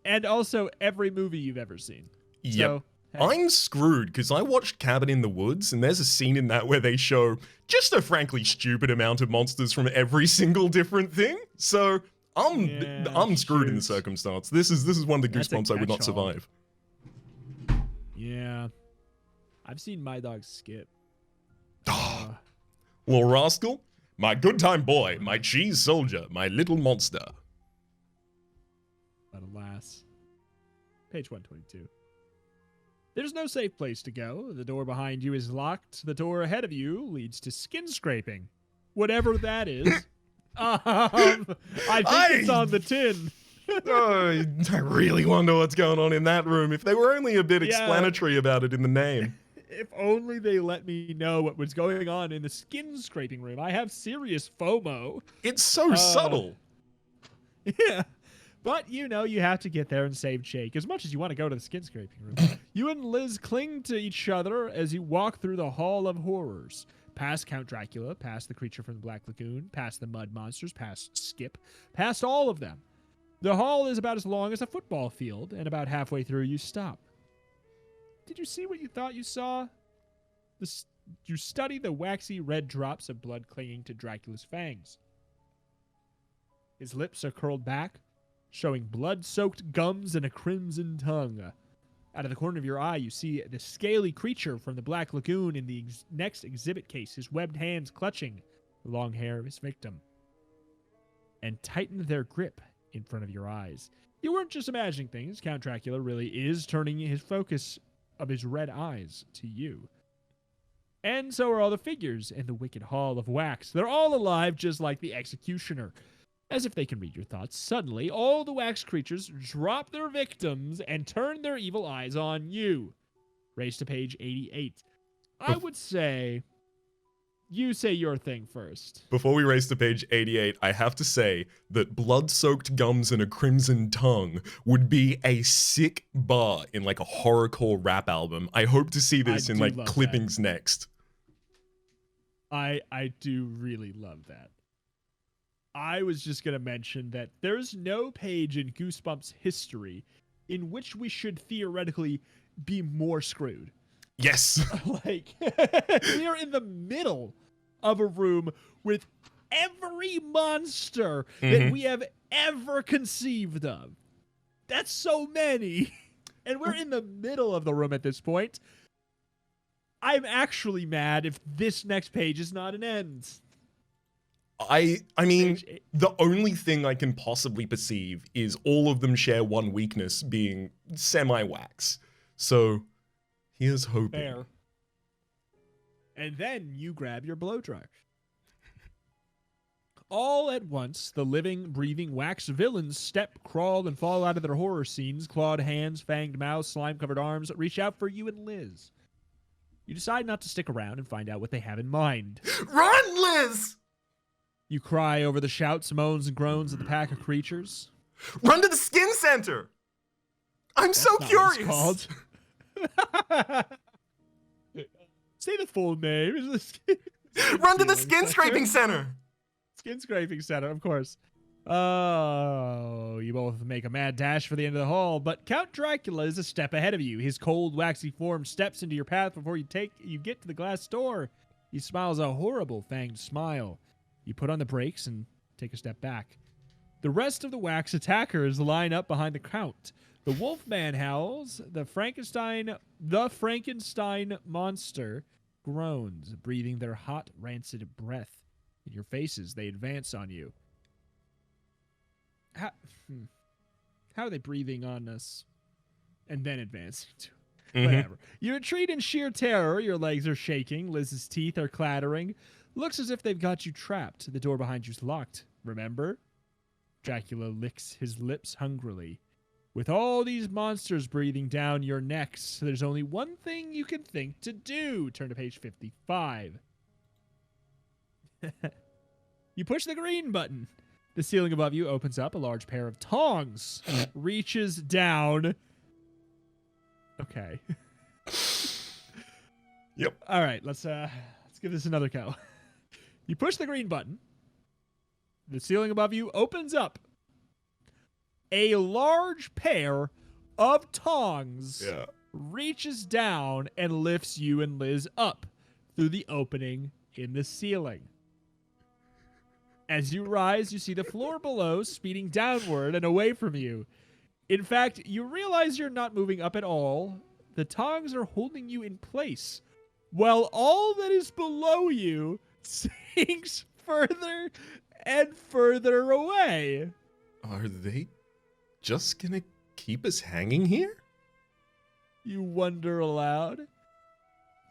and also every movie you've ever seen. Yep. So, hey. I'm screwed because I watched Cabin in the Woods, and there's a scene in that where they show just a frankly stupid amount of monsters from every single different thing. So I'm screwed in the circumstance. This is one of the That's a Goosebumps I would not catch-all. survive. Yeah, I've seen my dog Skip. Little rascal, my good time boy, my cheese soldier, my little monster. But alas, page 122. There's no safe place to go. The door behind you is locked. The door ahead of you leads to skin scraping. Whatever that is. I think it's on the tin. Oh, I really wonder what's going on in that room. If they were only a bit explanatory about it in the name. If only they let me know what was going on in the skin scraping room. I have serious FOMO. It's so subtle. Yeah. But, you have to get there and save Jake. As much as you want to go to the skin scraping room, you and Liz cling to each other as you walk through the Hall of Horrors. Past Count Dracula, past the creature from the Black Lagoon, past the mud monsters, past Skip, past all of them. The hall is about as long as a football field, and about halfway through you stop. Did you see what you thought you saw? You study the waxy red drops of blood clinging to Dracula's fangs. His lips are curled back, showing blood-soaked gums and a crimson tongue. Out of the corner of your eye, you see the scaly creature from the Black Lagoon in the next exhibit case, his webbed hands clutching the long hair of his victim, and tighten their grip in front of your eyes. You weren't just imagining things. Count Dracula really is turning his focus of his red eyes to you. And so are all the figures in the Wicked Hall of Wax. They're all alive, just like the executioner. As if they can read your thoughts, suddenly all the wax creatures drop their victims and turn their evil eyes on you. Race to page 88. I would say you say your thing first. Before we race to page 88, I have to say that blood-soaked gums and a crimson tongue would be a sick bar in like a horrorcore rap album. I hope to see this in like clippings next. I do really love that. I was just going to mention that there's no page in Goosebumps history in which we should theoretically be more screwed. Yes. Like, we are in the middle of a room with every monster that we have ever conceived of. That's so many. And we're in the middle of the room at this point. I'm actually mad if this next page is not an end. I mean, the only thing I can possibly perceive is all of them share one weakness, being semi-wax. So, here's hoping. Fair. And then you grab your blow dryer. All at once, the living, breathing wax villains step, crawl, and fall out of their horror scenes. Clawed hands, fanged mouths, slime-covered arms reach out for you and Liz. You decide not to stick around and find out what they have in mind. Run, Liz! You cry over the shouts, moans, and groans of the pack of creatures. Run to the skin center! I'm so curious! Called. Say the full name. Run to the skin scraping center! Skin scraping center, of course. Oh, you both make a mad dash for the end of the hall, but Count Dracula is a step ahead of you. His cold, waxy form steps into your path before you get to the glass door. He smiles a horrible, fanged smile. You put on the brakes and take a step back. The rest of the wax attackers line up behind the Count. The Wolfman howls. The Frankenstein monster groans, breathing their hot, rancid breath in your faces. They advance on you. How are they breathing on us and then advancing to? Whatever. You retreat in sheer terror. Your legs are shaking. Liz's teeth are clattering. Looks as if they've got you trapped. The door behind you's locked. Remember? Dracula licks his lips hungrily. With all these monsters breathing down your necks, there's only one thing you can think to do. Turn to page 55. You push the green button. The ceiling above you opens up. A large pair of tongs reaches down. Okay. Yep. All right, let's give this another go. You push the green button. The ceiling above you opens up. A large pair of tongs reaches down and lifts you and Liz up through the opening in the ceiling. As you rise, you see the floor below speeding downward and away from you. In fact, you realize you're not moving up at all. The tongs are holding you in place, while all that is below you sinks further and further away. Are they just gonna keep us hanging here? You wonder aloud.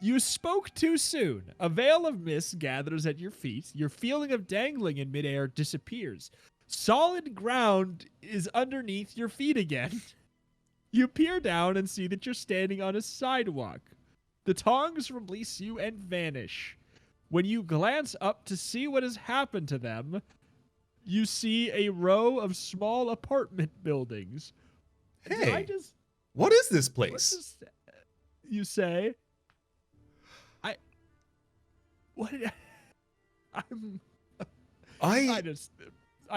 You spoke too soon. A veil of mist gathers at your feet. Your feeling of dangling in midair disappears. Solid ground is underneath your feet again. You peer down and see that you're standing on a sidewalk. The tongs release you and vanish. When you glance up to see what has happened to them, you see a row of small apartment buildings. Hey, what is this place? You say? I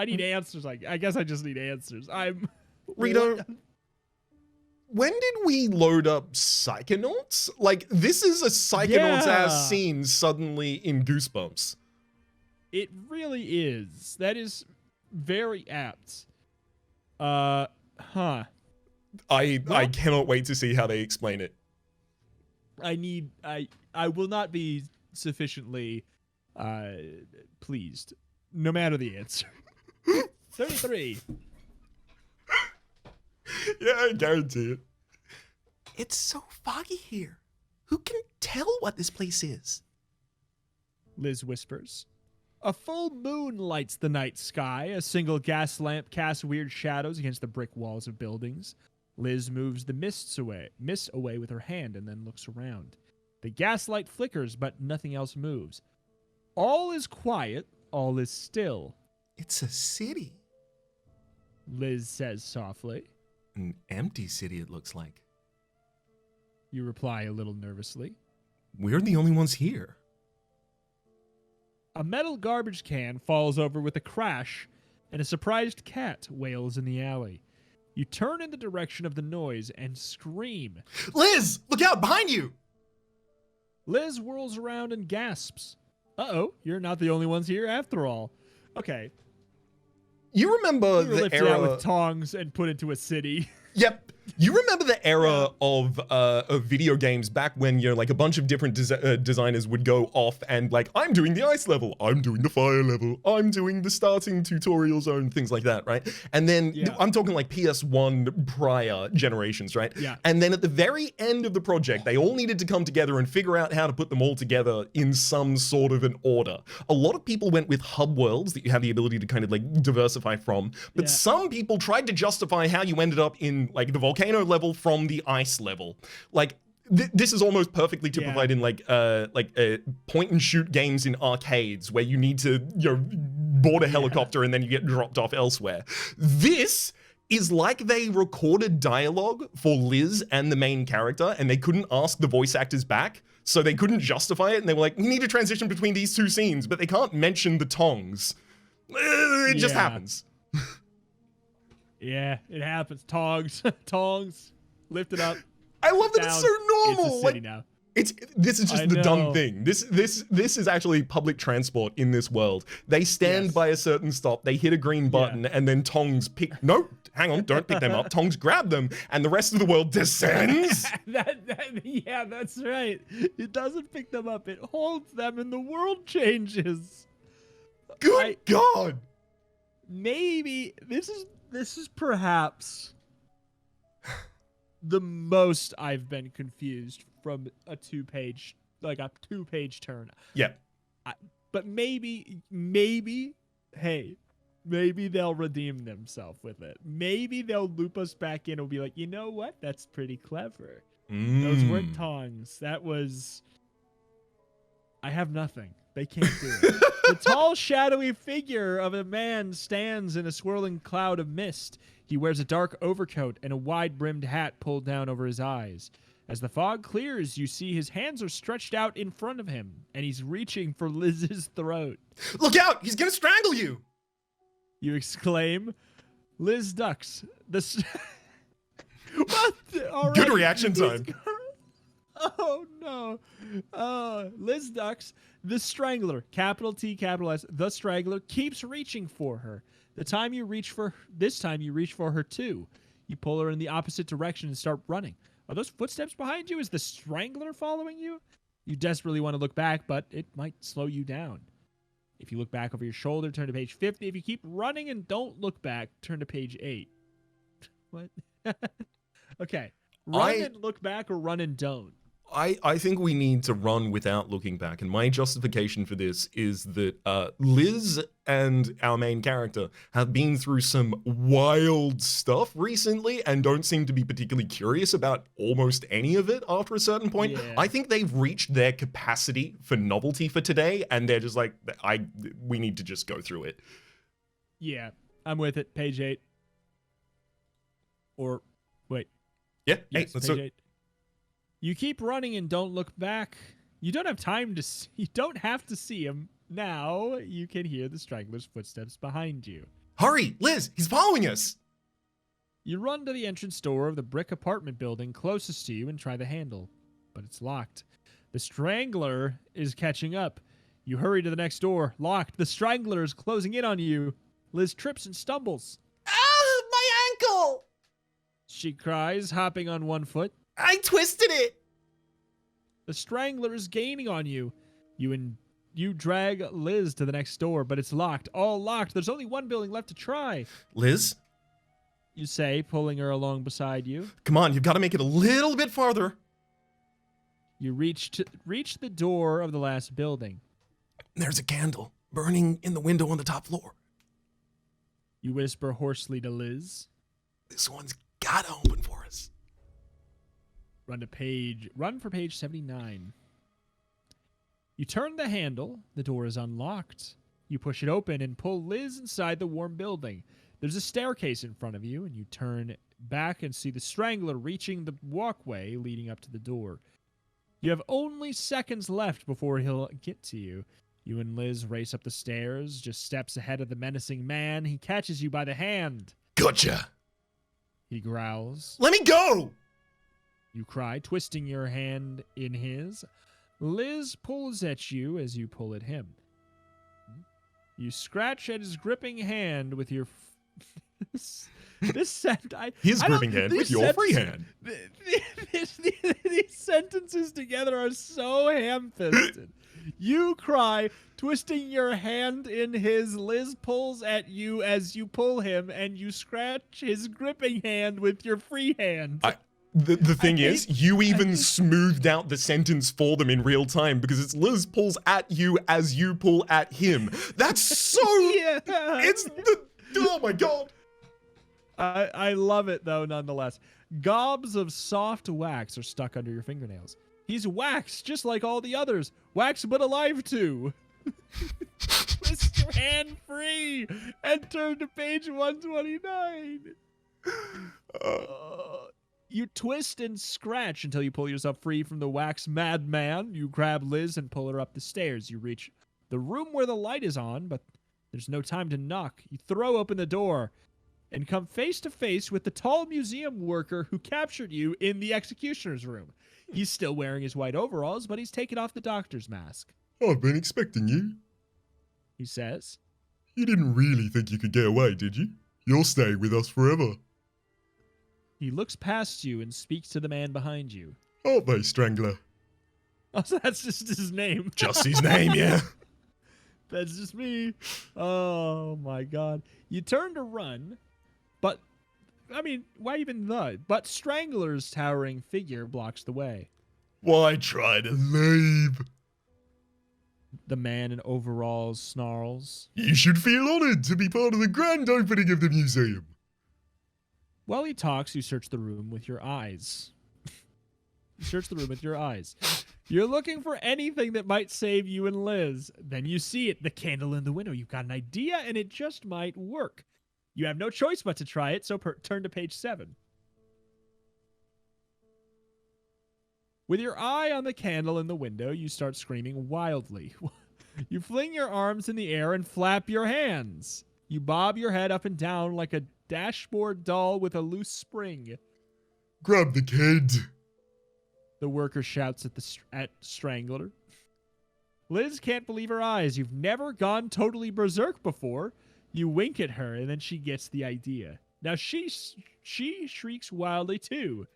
need answers. I guess I just need answers. Rito, when did we load up Psychonauts? Like, this is a Psychonauts-ass scene suddenly in Goosebumps. It really is. That is very apt. I cannot wait to see how they explain it. I will not be sufficiently pleased, no matter the answer. 33. Yeah, I guarantee it. It's so foggy here. Who can tell what this place is? Liz whispers. A full moon lights the night sky. A single gas lamp casts weird shadows against the brick walls of buildings. Liz moves the mist away with her hand and then looks around. The gaslight flickers, but nothing else moves. All is quiet. All is still. It's a city. Liz says softly. An empty city, it looks like. You reply a little nervously. We're the only ones here. A metal garbage can falls over with a crash, and a surprised cat wails in the alley. You turn in the direction of the noise and scream. Liz, look out, behind you! Liz whirls around and gasps. Uh-oh, you're not the only ones here after all. Okay. You remember we were the lifted era out with tongs and put into a city. Yep. You remember the era of video games back when, you know, like a bunch of different designers would go off and like, I'm doing the ice level, I'm doing the fire level, I'm doing the starting tutorial zone, things like that, right? And then I'm talking like PS1 prior generations, right? Yeah. And then at the very end of the project, they all needed to come together and figure out how to put them all together in some sort of an order. A lot of people went with hub worlds that you have the ability to kind of like diversify from, but some people tried to justify how you ended up in like the volcano level from the ice level. Like this is almost perfectly typified in like point and shoot games in arcades where you need to, you know, board a helicopter and then you get dropped off elsewhere. This is like they recorded dialogue for Liz and the main character and they couldn't ask the voice actors back, so they couldn't justify it, and they were like, we need to transition between these two scenes, but they can't mention the tongs. It just happens. Yeah, it happens. Tongs. Tongs. Lift it up. I love that it's so normal. It's a city now. This is just the dumb thing. This is actually public transport in this world. They stand by a certain stop, they hit a green button, and then tongs pick. No, hang on, don't pick them up. Tongs grab them, and the rest of the world descends. Yeah, that's right. It doesn't pick them up. It holds them, and the world changes. Good God. Maybe this is perhaps the most I've been confused from a two-page turn. Yeah. But maybe, hey, maybe they'll redeem themselves with it. Maybe they'll loop us back in and be like, you know what? That's pretty clever. Those weren't tongs. That was... I have nothing. They can't do it. The tall, shadowy figure of a man stands in a swirling cloud of mist. He wears a dark overcoat and a wide-brimmed hat pulled down over his eyes. As the fog clears, you see his hands are stretched out in front of him, and he's reaching for Liz's throat. Look out! He's gonna strangle you! You exclaim. Liz ducks. What? All right. Good reaction time. Oh, no. Liz ducks. The Strangler, capital T, capital S, the Strangler, keeps reaching for her. This time you reach for her too. You pull her in the opposite direction and start running. Are those footsteps behind you? Is the Strangler following you? You desperately want to look back, but it might slow you down. If you look back over your shoulder, turn to page 50. If you keep running and don't look back, turn to page 8. What? Okay. Run and look back, or run and don't. I think we need to run without looking back, and my justification for this is that Liz and our main character have been through some wild stuff recently and don't seem to be particularly curious about almost any of it after a certain point. Yeah. I think they've reached their capacity for novelty for today, and they're just like, we need to just go through it. Yeah, I'm with it. Page 8. Or, wait. Yeah, Yes, let's page go. 8. You keep running and don't look back. You don't have time to see, you don't have to see him. Now you can hear the Strangler's footsteps behind you. Hurry, Liz, he's following us. You run to the entrance door of the brick apartment building closest to you and try the handle, but it's locked. The Strangler is catching up. You hurry to the next door, locked. The Strangler is closing in on you. Liz trips and stumbles. Ah, my ankle! She cries, hopping on one foot. I twisted it! The Strangler is gaining on you. You drag Liz to the next door, but it's locked. All locked. There's only one building left to try. Liz? You say, pulling her along beside you. Come on, you've got to make it a little bit farther. You reach the door of the last building. There's a candle burning in the window on the top floor. You whisper hoarsely to Liz. This one's gotta open for us. Run for page 79. You turn the handle. The door is unlocked. You push it open and pull Liz inside the warm building. There's a staircase in front of you, and you turn back and see the Strangler reaching the walkway leading up to the door. You have only seconds left before he'll get to you. You and Liz race up the stairs, just steps ahead of the menacing man. He catches you by the hand. Gotcha. He growls. Let me go! You cry, twisting your hand in his. Liz pulls at you as you pull at him. You scratch at his gripping hand with your... His gripping hand with your free hand. These sentences together are so ham-fisted. You cry, twisting your hand in his. Liz pulls at you as you pull him, and you scratch his gripping hand with your free hand. The thing is, you even smoothed out the sentence for them in real time because it's Liz pulls at you as you pull at him. That's so... Yeah. Oh my god. I love it, though, nonetheless. Gobs of soft wax are stuck under your fingernails. He's wax, just like all the others. Wax, but alive, too. Twist your hand free and turn to page 129. You twist and scratch until you pull yourself free from the wax madman. You grab Liz and pull her up the stairs. You reach the room where the light is on, but there's no time to knock. You throw open the door and come face to face with the tall museum worker who captured you in the executioner's room. He's still wearing his white overalls, but he's taken off the doctor's mask. I've been expecting you. He says. You didn't really think you could get away, did you? You'll stay with us forever. He looks past you and speaks to the man behind you. Aren't they, Strangler? Oh, so that's just his name. Just his name, yeah. That's just me. Oh, my God. You turn to run, but, I mean, why even the? But Strangler's towering figure blocks the way. Why try to leave? The man in overalls snarls. You should feel honored to be part of the grand opening of the museum. While he talks, you search the room with your eyes. You search the room with your eyes. You're looking for anything that might save you and Liz. Then you see it, the candle in the window. You've got an idea, and it just might work. You have no choice but to try it, so turn to page 7. With your eye on the candle in the window, you start screaming wildly. You fling your arms in the air and flap your hands. You bob your head up and down like a dashboard doll with a loose spring. Grab the kid. The worker shouts at Strangler. Liz can't believe her eyes. You've never gone totally berserk before. You wink at her, and then she gets the idea. Now she shrieks wildly too.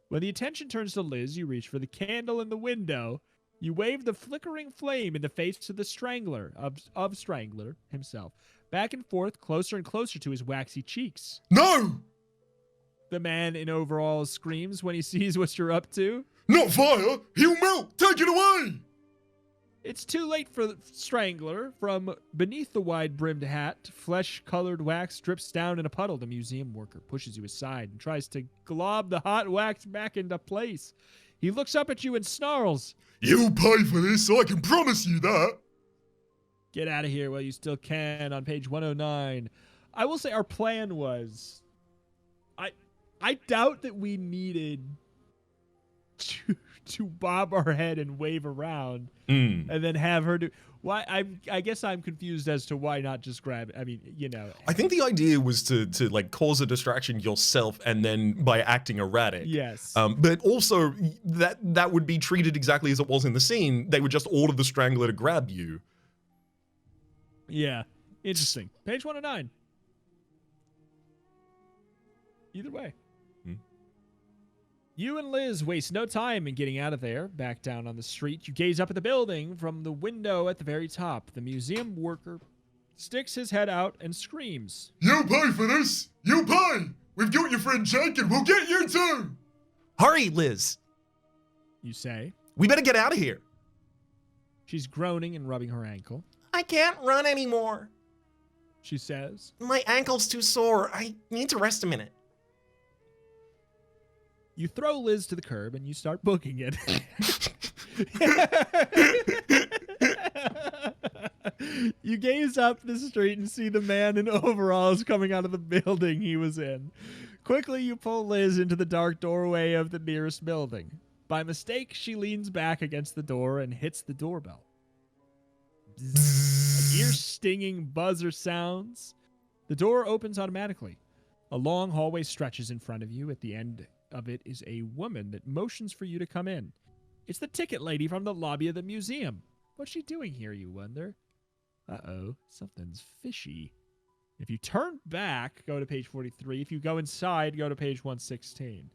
When the attention turns to Liz, you reach for the candle in the window. You wave the flickering flame in the face of the Strangler, of Strangler himself, back and forth, closer and closer to his waxy cheeks. No! The man in overalls screams when he sees what you're up to. Not fire! He'll melt! Take it away! It's too late for the Strangler. From beneath the wide-brimmed hat, flesh-colored wax drips down in a puddle. The museum worker pushes you aside and tries to glob the hot wax back into place. He looks up at you and snarls. You'll pay for this, I can promise you that. Get out of here while you still can on page 109. I will say our plan was... I doubt that we needed to bob our head and wave around and then have her do... Why? I guess I'm confused as to why not just grab it. I mean, you know. I think the idea was to like cause a distraction yourself and then by acting erratic. Yes. But also that would be treated exactly as it was in the scene. They would just order the Strangler to grab you. Yeah. Interesting. Page 109. Either way. You and Liz waste no time in getting out of there. Back down on the street, you gaze up at the building from the window at the very top. The museum worker sticks his head out and screams. You pay for this! You pay! We've got your friend Jake and we'll get you too! Hurry, Liz! You say. We better get out of here. She's groaning and rubbing her ankle. I can't run anymore. She says. My ankle's too sore. I need to rest a minute. You throw Liz to the curb and you start booking it. You gaze up the street and see the man in overalls coming out of the building he was in. Quickly, you pull Liz into the dark doorway of the nearest building. By mistake, she leans back against the door and hits the doorbell. An ear-stinging buzzer sounds. The door opens automatically. A long hallway stretches in front of you. At the end of it is a woman that motions for you to come in. It's the ticket lady from the lobby of the museum. What's she doing here, you wonder? Uh-oh, something's fishy. If you turn back, go to page 43. If you go inside, go to page 116.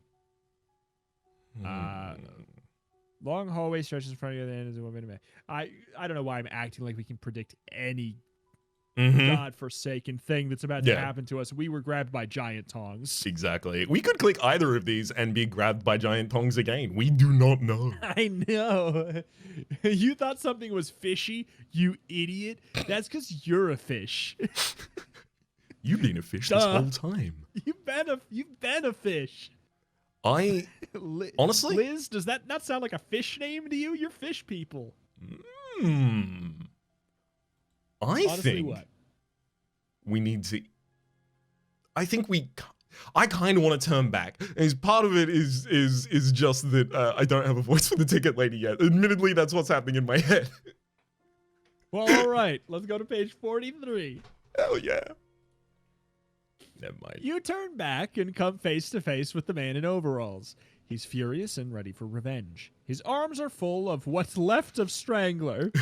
Long hallway stretches in front of you. At the end is a woman. I don't know why I'm acting like we can predict any godforsaken thing that's about to happen to us. We were grabbed by giant tongs. Exactly. We could click either of these and be grabbed by giant tongs again. We do not know. I know. You thought something was fishy, you idiot. That's because you're a fish. You've been a fish this whole time. You've been a fish. Honestly, Liz, does that not sound like a fish name to you? You're fish people. I think what? we need to. I kind of want to turn back. As part of it is just that I don't have a voice for the ticket lady yet. Admittedly, that's what's happening in my head. Well, all right. Let's go to page 43. Hell yeah. Never mind. You turn back and come face to face with the man in overalls. He's furious and ready for revenge. His arms are full of what's left of Strangler,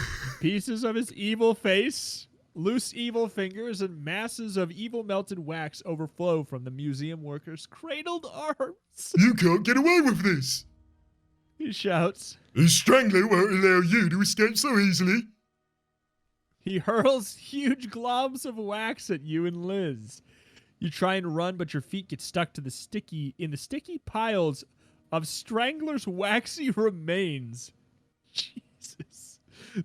pieces of his evil face, loose evil fingers, and masses of evil melted wax overflow from the museum worker's cradled arms. You can't get away with this! He shouts. The Strangler won't allow you to escape so easily. He hurls huge globs of wax at you and Liz. You try and run, but your feet get stuck to the sticky piles of Strangler's waxy remains. Jesus.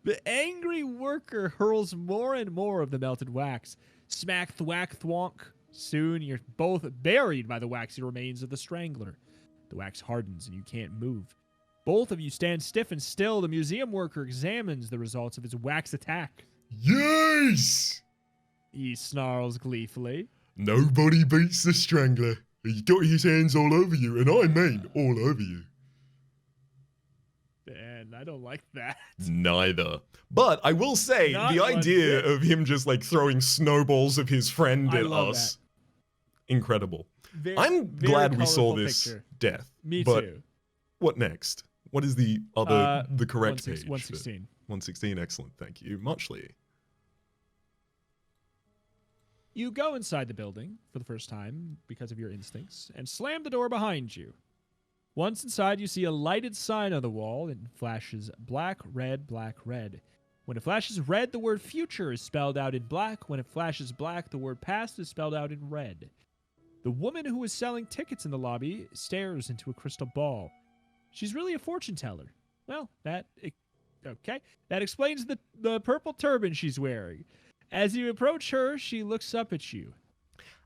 The angry worker hurls more and more of the melted wax. Smack, thwack, thwonk. Soon you're both buried by the waxy remains of the Strangler. The wax hardens and you can't move. Both of you stand stiff and still. The museum worker examines the results of his wax attack. Yes! He snarls gleefully. Nobody beats the Strangler. He's got his hands all over you, and I mean all over you. And I don't like that. Neither. But I will say, Not the one idea bit. of him just like throwing snowballs of his friend I at love us, incredible. Very, I'm very glad we saw colorful this picture. death. Me but too. What next? What is the other, the correct 16 page? 116. 116, excellent, thank you. Muchly. You go inside the building for the first time because of your instincts and slam the door behind you. Once inside, you see a lighted sign on the wall. It flashes black, red, black, red. When it flashes red, the word future is spelled out in black. When it flashes black, the word past is spelled out in red. The woman who is selling tickets in the lobby stares into a crystal ball. She's really a fortune teller. Well, okay. That explains the purple turban she's wearing. As you approach her, she looks up at you.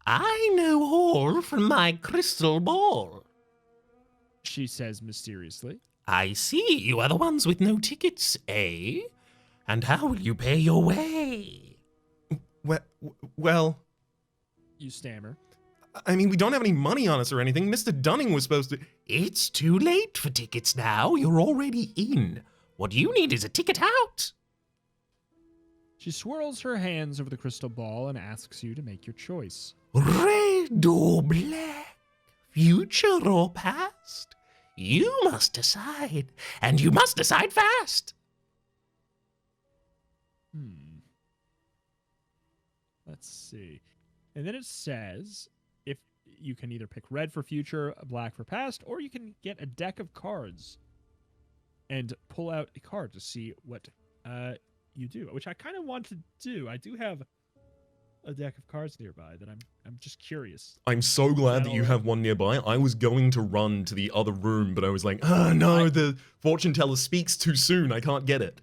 I know all from my crystal ball. She says mysteriously. I see you are the ones with no tickets, eh? And how will you pay your way? Well, You stammer. I mean, we don't have any money on us or anything. Mr. Dunning was supposed to... It's too late for tickets now. You're already in. What you need is a ticket out. She swirls her hands over the crystal ball and asks you to make your choice. Red or black? Future or past? You must decide. And you must decide fast. Let's see. And then it says if you can either pick red for future, black for past, or you can get a deck of cards and pull out a card to see what you do, which I kind of want to do. I do have a deck of cards nearby that I'm just curious. I'm so glad that you have one nearby. I was going to run to the other room, but I was like, oh no, the fortune teller speaks too soon. I can't get it.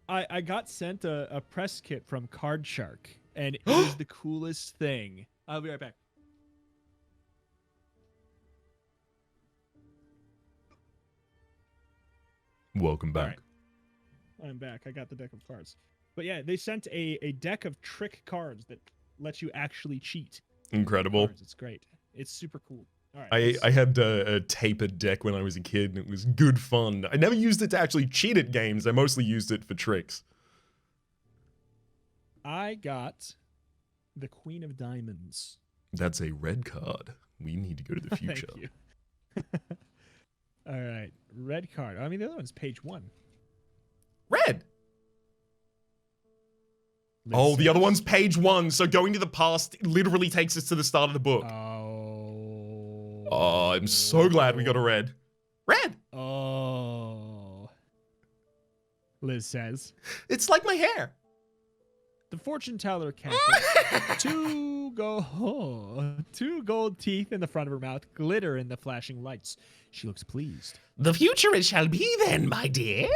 I got sent a press kit from Card Shark, and it is the coolest thing. I'll be right back. Welcome back. All right. I'm back. I got the deck of cards. But yeah, they sent a deck of trick cards that lets you actually cheat. Incredible. Cards. It's great. It's super cool. All right. I had a tapered deck when I was a kid, and it was good fun. I never used it to actually cheat at games. I mostly used it for tricks. I got the Queen of Diamonds. That's a red card. We need to go to the future. Thank you. All right. Red card. I mean, the other one's page 1. Red! Oh, the other one's page 1, so going to the past literally takes us to the start of the book. Oh, I'm so glad we got a red. Red! Oh. Liz says. It's like my hair. The fortune teller cackles. Two gold teeth in the front of her mouth glitter in the flashing lights. She looks pleased. The future it shall be then, my dear.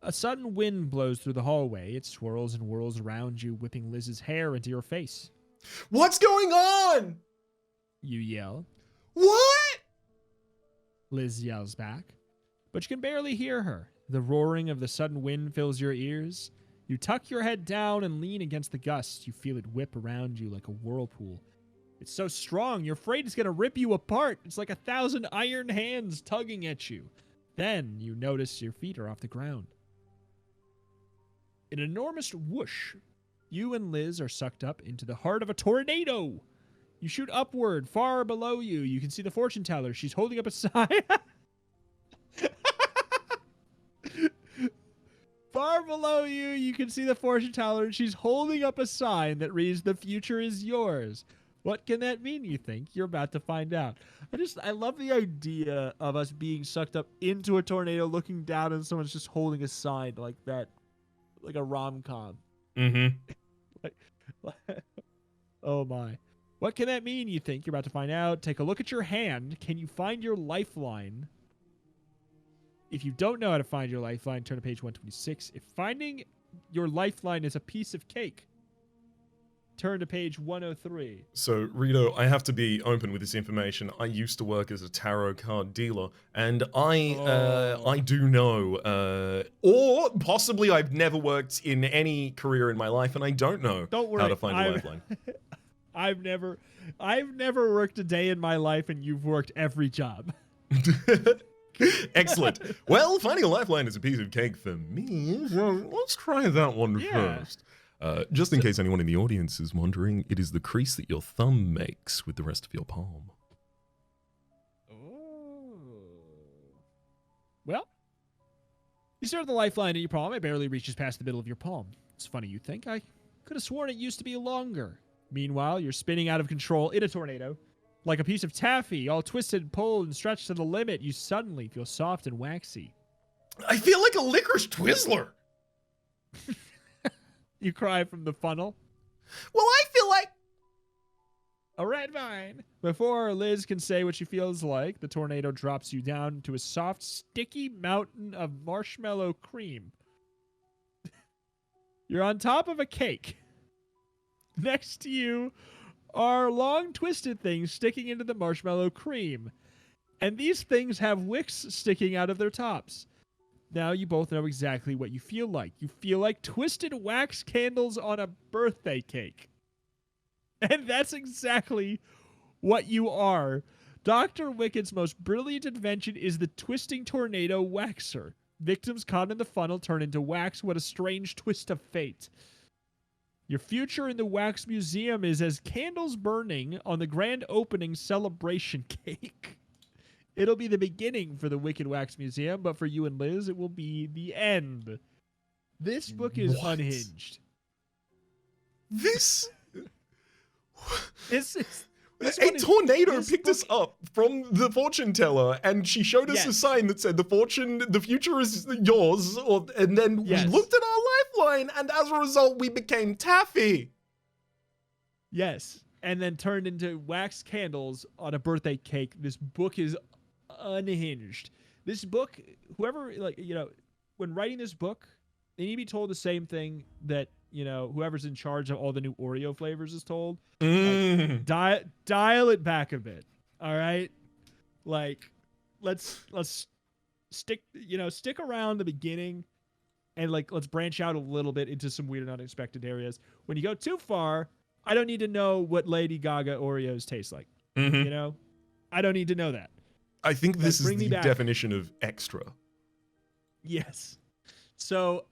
A sudden wind blows through the hallway. It swirls and whirls around you, whipping Liz's hair into your face. What's going on? You yell. What? Liz yells back. But you can barely hear her. The roaring of the sudden wind fills your ears. You tuck your head down and lean against the gust. You feel it whip around you like a whirlpool. It's so strong, you're afraid it's going to rip you apart. It's like 1,000 iron hands tugging at you. Then you notice your feet are off the ground. In an enormous whoosh, you and Liz are sucked up into the heart of a tornado. You shoot upward, far below you. You can see the fortune teller. She's holding up a sign. Far below you, you can see the fortune teller, and she's holding up a sign that reads, "The future is yours." What can that mean, you think? You're about to find out. I love the idea of us being sucked up into a tornado, looking down, and someone's just holding a sign like that, like a rom-com. Mm-hmm. Oh, my. What can that mean, you think? You're about to find out. Take a look at your hand. Can you find your lifeline? If you don't know how to find your lifeline, turn to page 126. If finding your lifeline is a piece of cake, turn to page 103. So, Rito, I have to be open with this information. I used to work as a tarot card dealer, and I do know, or possibly I've never worked in any career in my life, and I don't know how to find a lifeline. I've never worked a day in my life, and you've worked every job. Excellent. Well, finding a lifeline is a piece of cake for me. So let's try that one first. Just in case anyone in the audience is wondering, it is the crease that your thumb makes with the rest of your palm. Oh. Well, you start the lifeline in your palm. It barely reaches past the middle of your palm. It's funny you think. I could have sworn it used to be longer. Meanwhile, you're spinning out of control in a tornado. Like a piece of taffy, all twisted, pulled, and stretched to the limit, you suddenly feel soft and waxy. I feel like a licorice Twizzler. You cry from the funnel. Well, I feel like a red vine. Before Liz can say what she feels like, the tornado drops you down to a soft, sticky mountain of marshmallow cream. You're on top of a cake. Next to you are long, twisted things sticking into the marshmallow cream. And these things have wicks sticking out of their tops. Now you both know exactly what you feel like. You feel like twisted wax candles on a birthday cake. And that's exactly what you are. Dr. Wicked's most brilliant invention is the twisting tornado waxer. Victims caught in the funnel turn into wax. What a strange twist of fate. Your future in the Wax Museum is as candles burning on the grand opening celebration cake. It'll be the beginning for the Wicked Wax Museum, but for you and Liz, it will be the end. This book is unhinged. This... A tornado picked us up from the fortune teller, and she showed us a sign that said the future is yours, and then we looked at our lifeline, and as a result, we became taffy. Yes, and then turned into wax candles on a birthday cake. This book is unhinged. This book, whoever, when writing this book, they need to be told the same thing that, whoever's in charge of all the new Oreo flavors is told. Dial it back a bit. All right. Let's stick around the beginning and let's branch out a little bit into some weird and unexpected areas. When you go too far, I don't need to know what Lady Gaga Oreos taste like. I don't need to know that. I think this is the definition of extra. Yes. So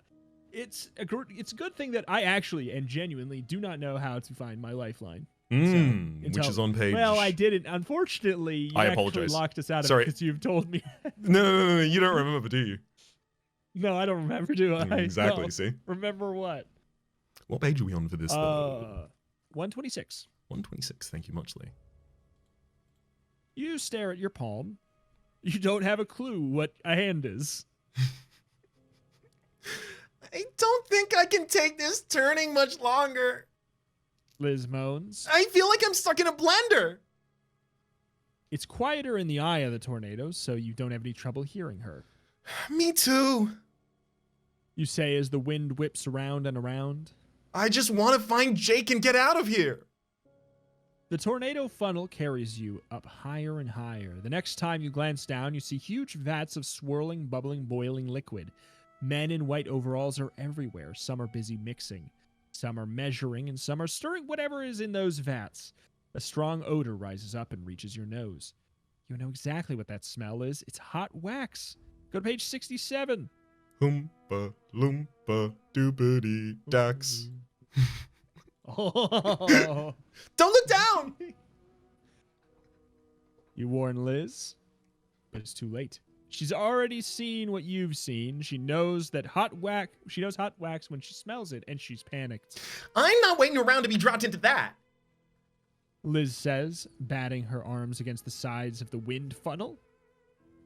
it's a good thing that I actually and genuinely do not know how to find my lifeline. Which is on page... Well, I didn't. Unfortunately, I apologize. Locked us out of it because you've told me. No, you don't remember, do you? No, I don't remember, do I? Exactly, no. See? Remember what? What page are we on for this? 126. 126, thank you much, Lee. You stare at your palm. You don't have a clue what a hand is. I don't think I can take this turning much longer. Liz moans. I feel like I'm stuck in a blender. It's quieter in the eye of the tornado, so you don't have any trouble hearing her. Me too. You say as the wind whips around and around. I just want to find Jake and get out of here. The tornado funnel carries you up higher and higher. The next time you glance down, you see huge vats of swirling, bubbling, boiling liquid. Men in white overalls are everywhere. Some are busy mixing. Some are measuring, and some are stirring whatever is in those vats. A strong odor rises up and reaches your nose. You know exactly what that smell is. It's hot wax. Go to page 67. Oompa, loompa, doopity, dax. Oh. Don't look down! You warn Liz, but it's too late. She's already seen what you've seen. She knows hot wax when she smells it, and she's panicked. I'm not waiting around to be dropped into that. Liz says, batting her arms against the sides of the wind funnel.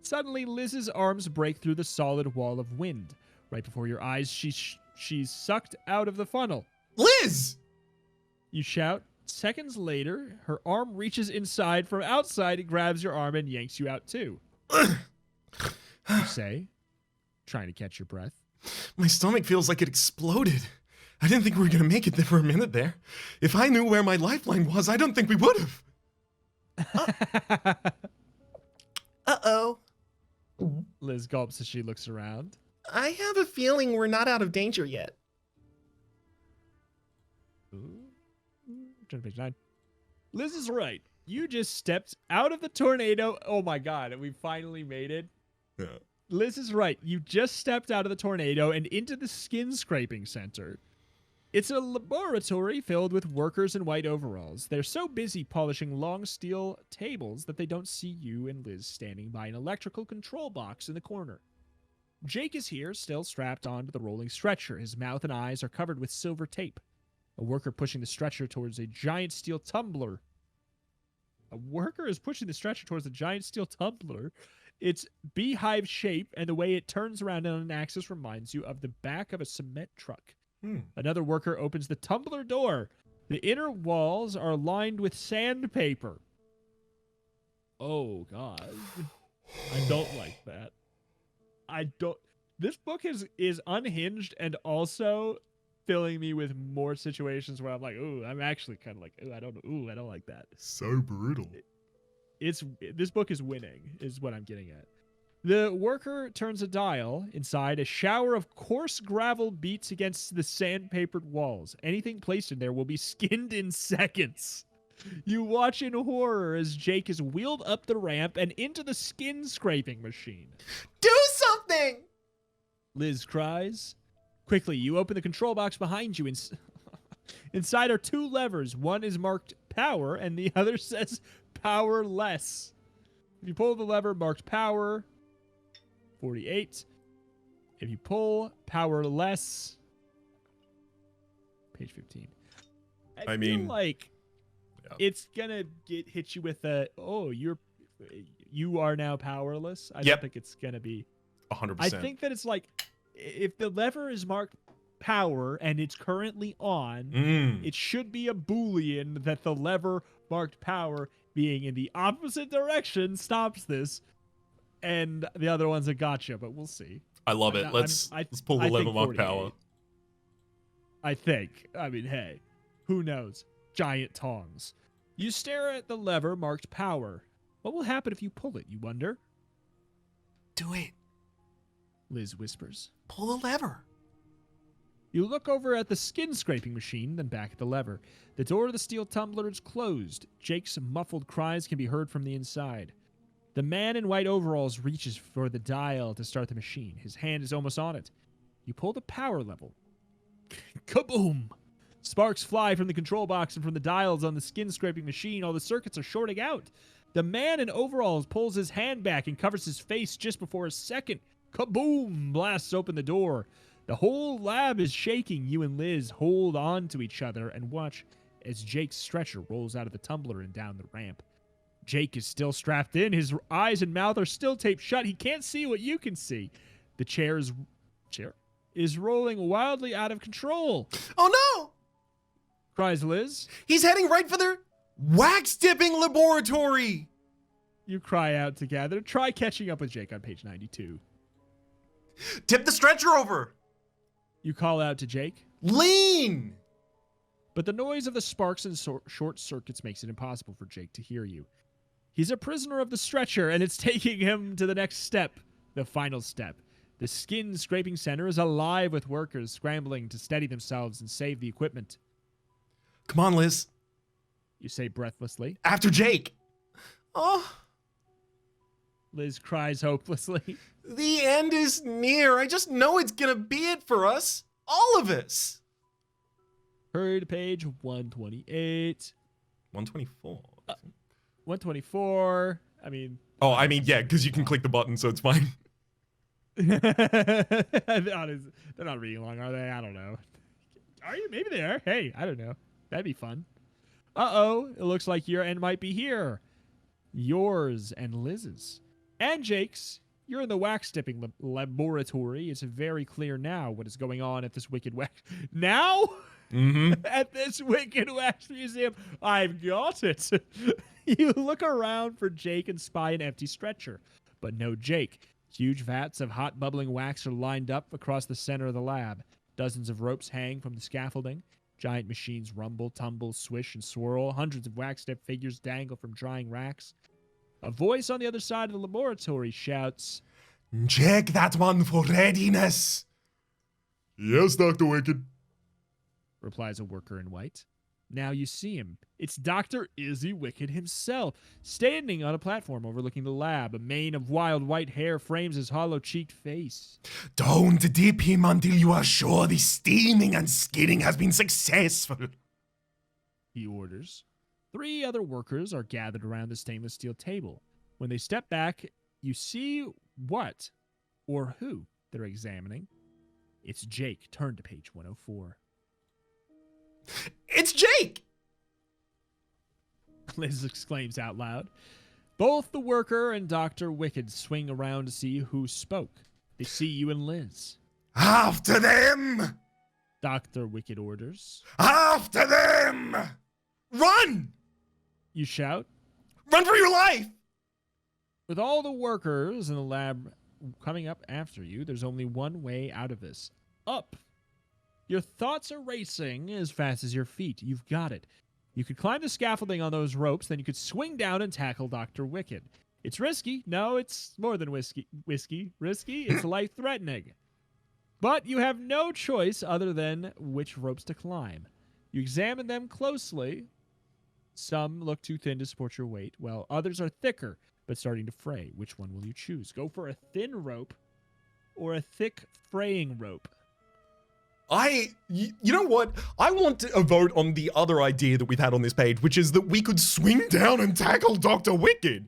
Suddenly, Liz's arms break through the solid wall of wind. Right before your eyes, she's sucked out of the funnel. Liz! You shout. Seconds later, her arm reaches inside from outside and grabs your arm and yanks you out too. You say, trying to catch your breath. My stomach feels like it exploded. I didn't think we were gonna make it there for a minute there. If I knew where my lifeline was, I don't think we would have. Uh-oh. Liz gulps as she looks around. I have a feeling we're not out of danger yet. Ooh. Turn to page 9. Liz is right. You just stepped out of the tornado. Oh my god, we finally made it. Yeah. Liz is right. You just stepped out of the tornado and into the skin scraping center. It's a laboratory filled with workers in white overalls. They're so busy polishing long steel tables that they don't see you and Liz standing by an electrical control box in the corner. Jake is here, still strapped onto the rolling stretcher. His mouth and eyes are covered with silver tape. A worker pushing the stretcher towards a giant steel tumbler. A worker is pushing the stretcher towards a giant steel tumbler. Its beehive shape and the way it turns around on an axis reminds you of the back of a cement truck. Another worker opens the tumbler door. The inner walls are lined with sandpaper. Oh, God. I don't like that. I don't... This book is unhinged and also filling me with more situations where I'm like, ooh, I'm actually kind of like, I don't like that. So brutal. This book is winning, is what I'm getting at. The worker turns a dial. Inside, a shower of coarse gravel beats against the sandpapered walls. Anything placed in there will be skinned in seconds. You watch in horror as Jake is wheeled up the ramp and into the skin scraping machine. Do something! Liz cries. Quickly, you open the control box behind you. Inside are 2 levers. One is marked power, and the other says powerless. If you pull the lever marked power, 48. If you pull powerless, page 15. I mean, like, yeah. It's gonna hit you with a, oh, you are now powerless. I don't think it's gonna be 100%. I think that it's like, if the lever is marked power and it's currently on, it should be a Boolean that the lever marked power being in the opposite direction stops this, and the other one's a gotcha, but we'll see. I love it. Let's pull the lever marked power. I think. I mean, hey, who knows? Giant tongs. You stare at the lever marked power. What will happen if you pull it, you wonder? Do it. Liz whispers. Pull the lever. You look over at the skin scraping machine, then back at the lever. The door of the steel tumbler is closed. Jake's muffled cries can be heard from the inside. The man in white overalls reaches for the dial to start the machine. His hand is almost on it. You pull the power level. Kaboom! Sparks fly from the control box and from the dials on the skin scraping machine. All the circuits are shorting out. The man in overalls pulls his hand back and covers his face just before a second kaboom blasts open the door. The whole lab is shaking. You and Liz hold on to each other and watch as Jake's stretcher rolls out of the tumbler and down the ramp. Jake is still strapped in. His eyes and mouth are still taped shut. He can't see what you can see. The chair is rolling wildly out of control. Oh no! Cries Liz. He's heading right for their wax dipping laboratory. You cry out together. Try catching up with Jake on page 92. Tip the stretcher over. You call out to Jake. Lean! But the noise of the sparks and short circuits makes it impossible for Jake to hear you. He's a prisoner of the stretcher, and it's taking him to the next step, the final step. The skin scraping center is alive with workers scrambling to steady themselves and save the equipment. Come on, Liz. You say breathlessly. After Jake. Oh. Liz cries hopelessly. The end is near. I just know it's gonna be it for us. All of us. Hurry to page 128. 124. 124. I mean... Oh, I mean, yeah, because you can click the button, so it's fine. They're not reading long, are they? I don't know. Are you? Maybe they are. Hey, I don't know. That'd be fun. Uh-oh. It looks like your end might be here. Yours and Liz's. And Jake's. You're in the wax dipping laboratory. It's very clear now what is going on at this wicked wax... Now? Mm-hmm. At this wicked wax museum. I've got it. You look around for Jake and spy an empty stretcher. But no Jake. Huge vats of hot bubbling wax are lined up across the center of the lab. Dozens of ropes hang from the scaffolding. Giant machines rumble, tumble, swish, and swirl. Hundreds of wax-dipped figures dangle from drying racks. A voice on the other side of the laboratory shouts, Check that one for readiness. Yes, Dr. Wicked. replies a worker in white. Now you see him. It's Dr. Izzy Wicked himself, standing on a platform overlooking the lab. A mane of wild white hair frames his hollow-cheeked face. Don't dip him until you are sure the steaming and skinning has been successful. He orders. 3 other workers are gathered around the stainless steel table. When they step back, you see what or who they're examining. It's Jake. Turn to page 104. It's Jake! Liz exclaims out loud. Both the worker and Dr. Wicked swing around to see who spoke. They see you and Liz. After them! Dr. Wicked orders. After them! Run! You shout. Run for your life! With all the workers in the lab coming up after you, there's only one way out of this. Up. Your thoughts are racing as fast as your feet. You've got it. You could climb the scaffolding on those ropes, then you could swing down and tackle Dr. Wicked. It's risky. No, it's more than risky. Risky. It's life-threatening. But you have no choice other than which ropes to climb. You examine them closely. Some look too thin to support your weight, while others are thicker but starting to fray. Which one will you choose? Go for a thin rope or a thick fraying rope? You know what? I want a vote on the other idea that we've had on this page, which is that we could swing down and tackle Dr. Wicked.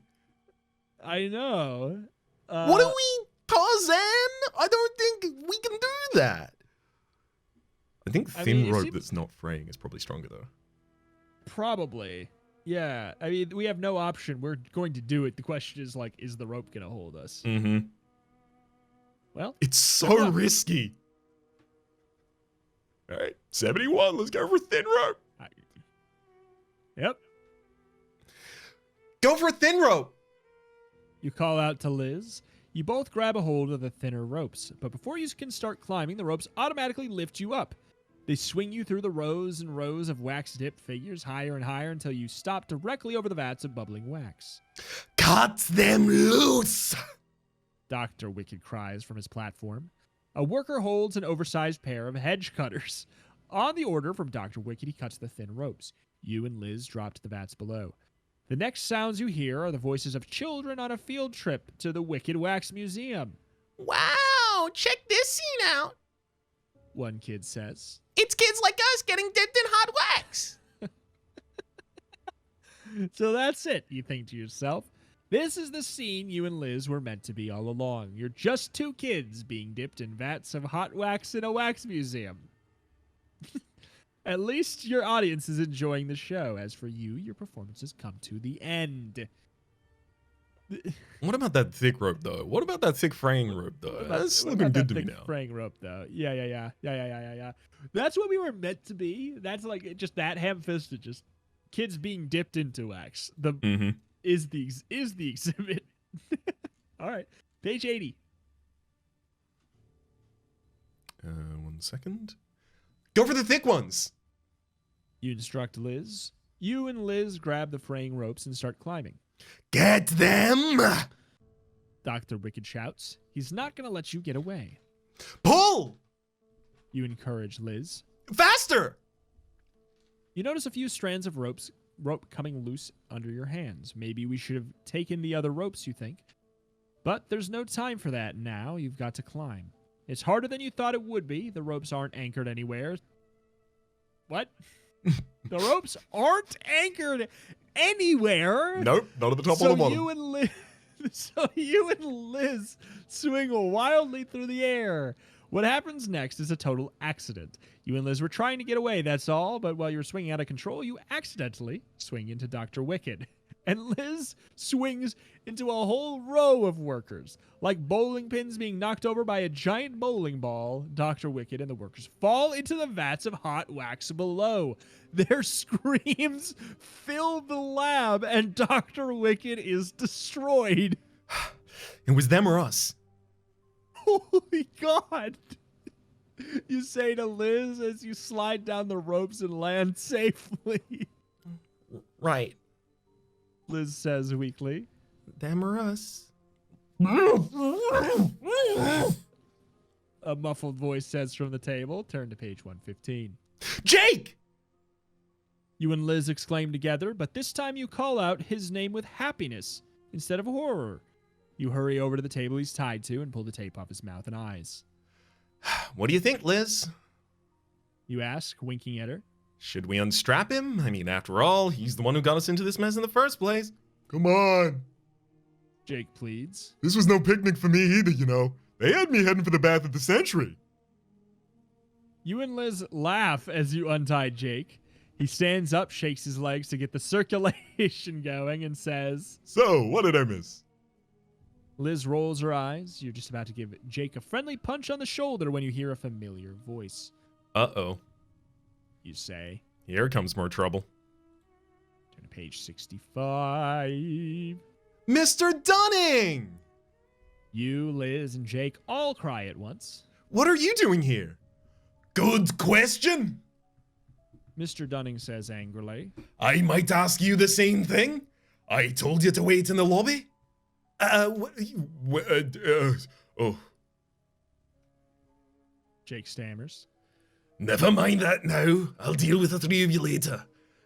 I know. What do we, Tarzan? I don't think we can do that. I think thin rope that's not fraying is probably stronger, though. Probably. Yeah. I mean, we have no option. We're going to do it. The question is, like, is the rope going to hold us? Mm-hmm. Well. It's so risky. All right, 71. Let's go for thin rope. Yep. Go for a thin rope. You call out to Liz. You both grab a hold of the thinner ropes, but before you can start climbing, the ropes automatically lift you up. They swing you through the rows and rows of wax-dipped figures, higher and higher, until you stop directly over the vats of bubbling wax. Cut them loose! Dr. Wicked cries from his platform. A worker holds an oversized pair of hedge cutters. On the order from Dr. Wicked, he cuts the thin ropes. You and Liz drop to the vats below. The next sounds you hear are the voices of children on a field trip to the Wicked Wax Museum. Wow, check this scene out. One kid says. It's kids like us getting dipped in hot wax. So that's it, you think to yourself. This is the scene you and Liz were meant to be all along. You're just 2 kids being dipped in vats of hot wax in a wax museum. At least your audience is enjoying the show. As for you, your performance has come to the end. What about that thick rope, though? What about that thick fraying rope, though? That's looking good to me now. Fraying rope, though. Yeah. That's what we were meant to be. That's like just that ham-fisted, just kids being dipped into wax. Is the exhibit. All right, page 80. 1 second. Go for the thick ones. You instruct Liz. You and Liz grab the fraying ropes and start climbing. Get them! Dr. Wicked shouts. He's not going to let you get away. Pull! You encourage Liz. Faster! You notice a few strands of rope coming loose under your hands. Maybe we should have taken the other ropes, you think. But there's no time for that now. You've got to climb. It's harder than you thought it would be. The ropes aren't anchored anywhere. What? The ropes aren't anchored anywhere. Nope, not at the top or the bottom. So you and Liz swing wildly through the air. What happens next is a total accident. You and Liz were trying to get away, that's all, but while you were swinging out of control, you accidentally swing into Dr. Wicked. And Liz swings into a whole row of workers. Like bowling pins being knocked over by a giant bowling ball, Dr. Wicked and the workers fall into the vats of hot wax below. Their screams fill the lab, and Dr. Wicked is destroyed. It was them or us. Holy God. You say to Liz as you slide down the ropes and land safely. Right. Liz says weakly. Them or us. A muffled voice says from the table. Turn to page 115. Jake! You and Liz exclaim together, but this time you call out his name with happiness instead of horror. You hurry over to the table he's tied to and pull the tape off his mouth and eyes. What do you think, Liz? You ask, winking at her. Should we unstrap him? I mean, after all, he's the one who got us into this mess in the first place. Come on. Jake pleads. This was no picnic for me either, you know. They had me heading for the bath of the century. You and Liz laugh as you untie Jake. He stands up, shakes his legs to get the circulation going, and says, So, what did I miss? Liz rolls her eyes. You're just about to give Jake a friendly punch on the shoulder when you hear a familiar voice. Uh-oh. You say. Here comes more trouble. Turn to page 65. Mr. Dunning! You, Liz, and Jake all cry at once. What are you doing here? Good question. Mr. Dunning says angrily. I might ask you the same thing. I told you to wait in the lobby. Oh. Jake stammers. Never mind that now. I'll deal with the three of you later.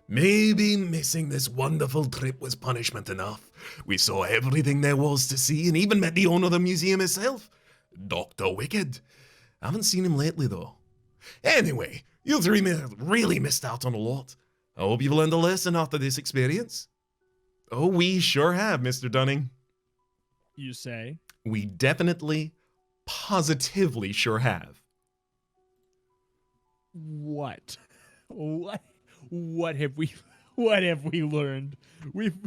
Maybe missing this wonderful trip was punishment enough. We saw everything there was to see and even met the owner of the museum himself, Dr. Wicked. I haven't seen him lately, though. Anyway, you three really missed out on a lot. I hope you've learned a lesson after this experience. Oh, we sure have, Mr. Dunning. You say. We definitely, positively sure have. What? What have we learned?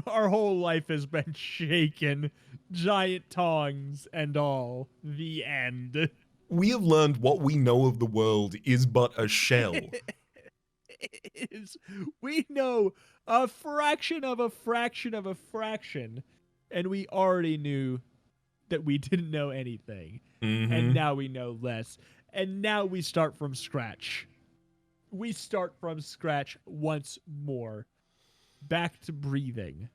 Our whole life has been shaken. Giant tongs and all. The end. We have learned what we know of the world is but a shell. We know a fraction of a fraction of a fraction, and we already knew that we didn't know anything. Mm-hmm. And now we know less. And now we start from scratch. We start from scratch once more. Back to breathing.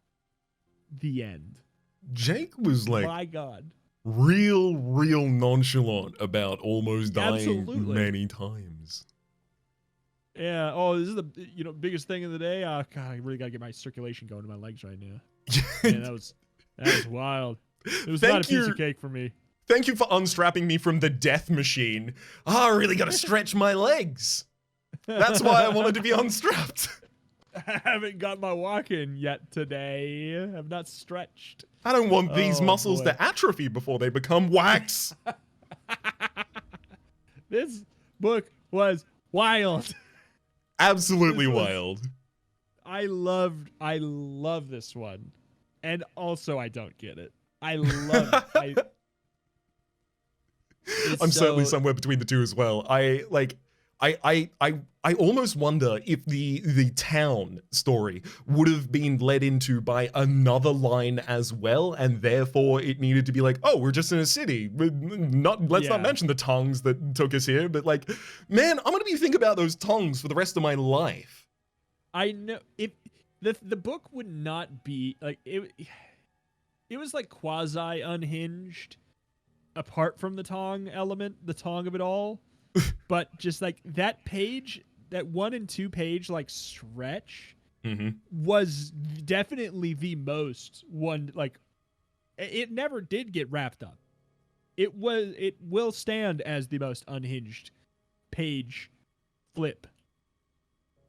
The end. Jake was like, my God. real nonchalant about almost dying Absolutely. many times. Yeah. Oh, this is the biggest thing of the day. Oh God, I really gotta get my circulation going in my legs right now. Man, that was wild. It was not a piece of cake for me. Thank you for unstrapping me from the death machine. I really gotta stretch my legs. That's why I wanted to be unstrapped. I haven't got my walk in yet today. I've not stretched. I don't want these muscles boy. to atrophy before they become wax. This book was wild. Absolutely wild. I love this one. And also I don't get it. I love it. I'm certainly somewhere between the two as well. I almost wonder if the town story would have been led into by another line as well, and therefore it needed to be like, oh, we're just in a city. Let's not mention the tongs that took us here, but like, man, I'm gonna be thinking about those tongs for the rest of my life. I know if the book would not be like it was like quasi unhinged apart from the tong element, the tong of it all. But just like that page, that 1 and 2 page like stretch was definitely the most one. Like it never did get wrapped up. It will stand as the most unhinged page flip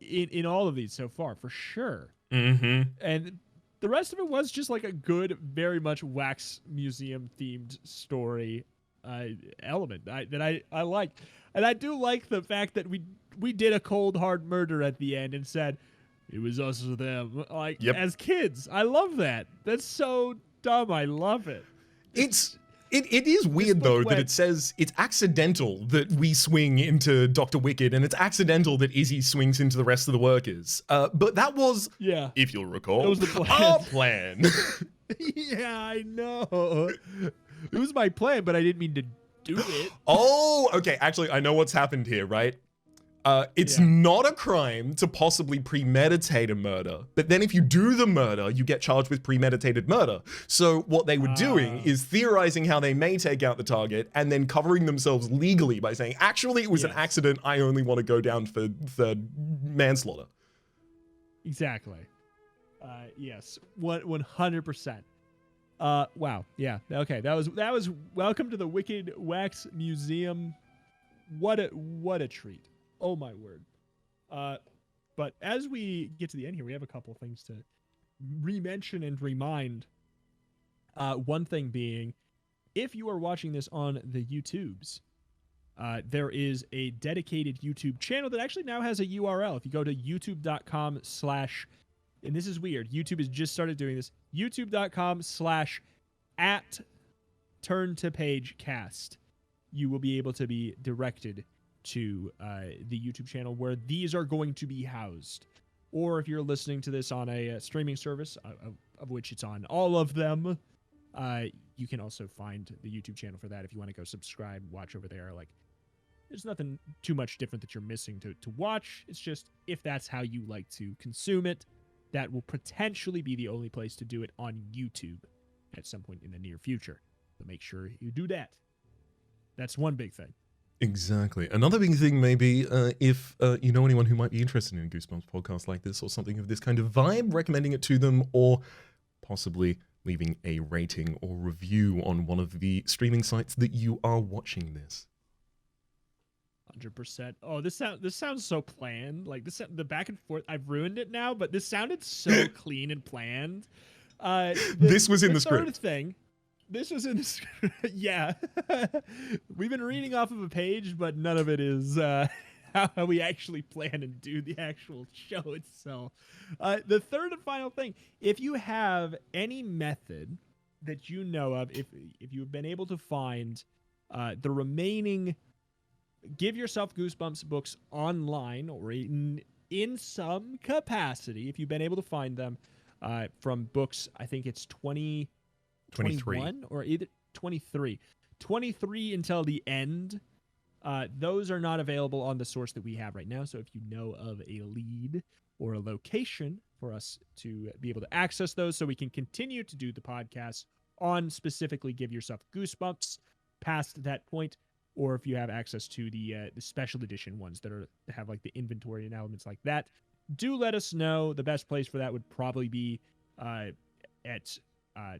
in all of these so far for sure. And the rest of it was just like a good, very much wax museum themed story element that I liked. And I do like the fact that we did a cold hard murder at the end and said it was us or them. Like as kids, I love that. That's so dumb. I love it. It is weird though that it says it's accidental that we swing into Dr. Wicked and it's accidental that Izzy swings into the rest of the workers. But that was, if you'll recall, that was the plan. our plan. Yeah, I know. It was my plan, but I didn't mean to do it. Oh, okay. Actually, I know what's happened here, right? It's Yeah. not a crime to possibly premeditate a murder, but then if you do the murder, you get charged with premeditated murder. So what they were doing is theorizing how they may take out the target and then covering themselves legally by saying, actually, it was an accident. I only want to go down for manslaughter. Exactly. Yes. 100%. Wow. Yeah. Okay. That was welcome to the Wicked Wax Museum. What a treat. Oh my word. But as we get to the end here, we have a couple things to re-mention and remind. One thing being, if you are watching this on the YouTubes, there is a dedicated YouTube channel that actually now has a URL. If you go to youtube.com/ and this is weird, YouTube has just started doing this, youtube.com/ @turn-to-page-cast. You will be able to be directed to the YouTube channel where these are going to be housed. Or if you're listening to this on a streaming service, of which it's on all of them, you can also find the YouTube channel for that if you want to go subscribe, watch over there. Like, there's nothing too much different that you're missing to watch. It's just, if that's how you like to consume it, that will potentially be the only place to do it on YouTube at some point in the near future. So make sure you do that. That's one big thing. Exactly. Another big thing maybe, if you know anyone who might be interested in a Goosebumps podcast like this or something of this kind of vibe, recommending it to them, or possibly leaving a rating or review on one of the streaming sites that you are watching this. 100%. Oh, this sounds so planned. Like the back and forth. I've ruined it now, but this sounded so clean and planned. This was in the third script. thing. This was in the script. Yeah. We've been reading off of a page, but none of it is how we actually plan and do the actual show itself. The third and final thing, if you have any method that you know of, if you've been able to find the remaining Give Yourself Goosebumps books online or in some capacity, if you've been able to find them from books, I think it's 21 or either 23 until the end. Those are not available on the source that we have right now. So if you know of a lead or a location for us to be able to access those so we can continue to do the podcast on specifically Give Yourself Goosebumps past that point, or if you have access to the special edition ones that have like the inventory and elements like that, do let us know. The best place for that would probably be at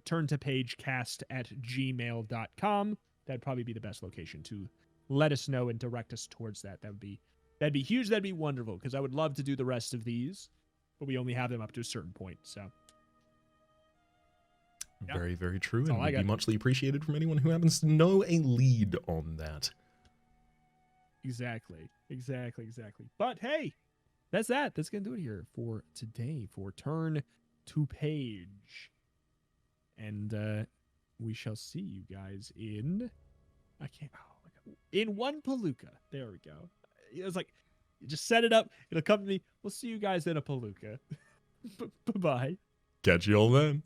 turntopagecast@gmail.com. That'd probably be the best location to let us know and direct us towards that. That'd be huge. That'd be wonderful, because I would love to do the rest of these, but we only have them up to a certain point. So yeah. Very, very true, and all I would be got. muchly appreciated from anyone who happens to know a lead on that. Exactly. But hey, that's that. That's going to do it here for today for Turn to Page. And we shall see you guys in... in one Palooka. There we go. It was like, just set it up. It'll come to me. We'll see you guys in a Palooka. Bye-bye. Catch you all then.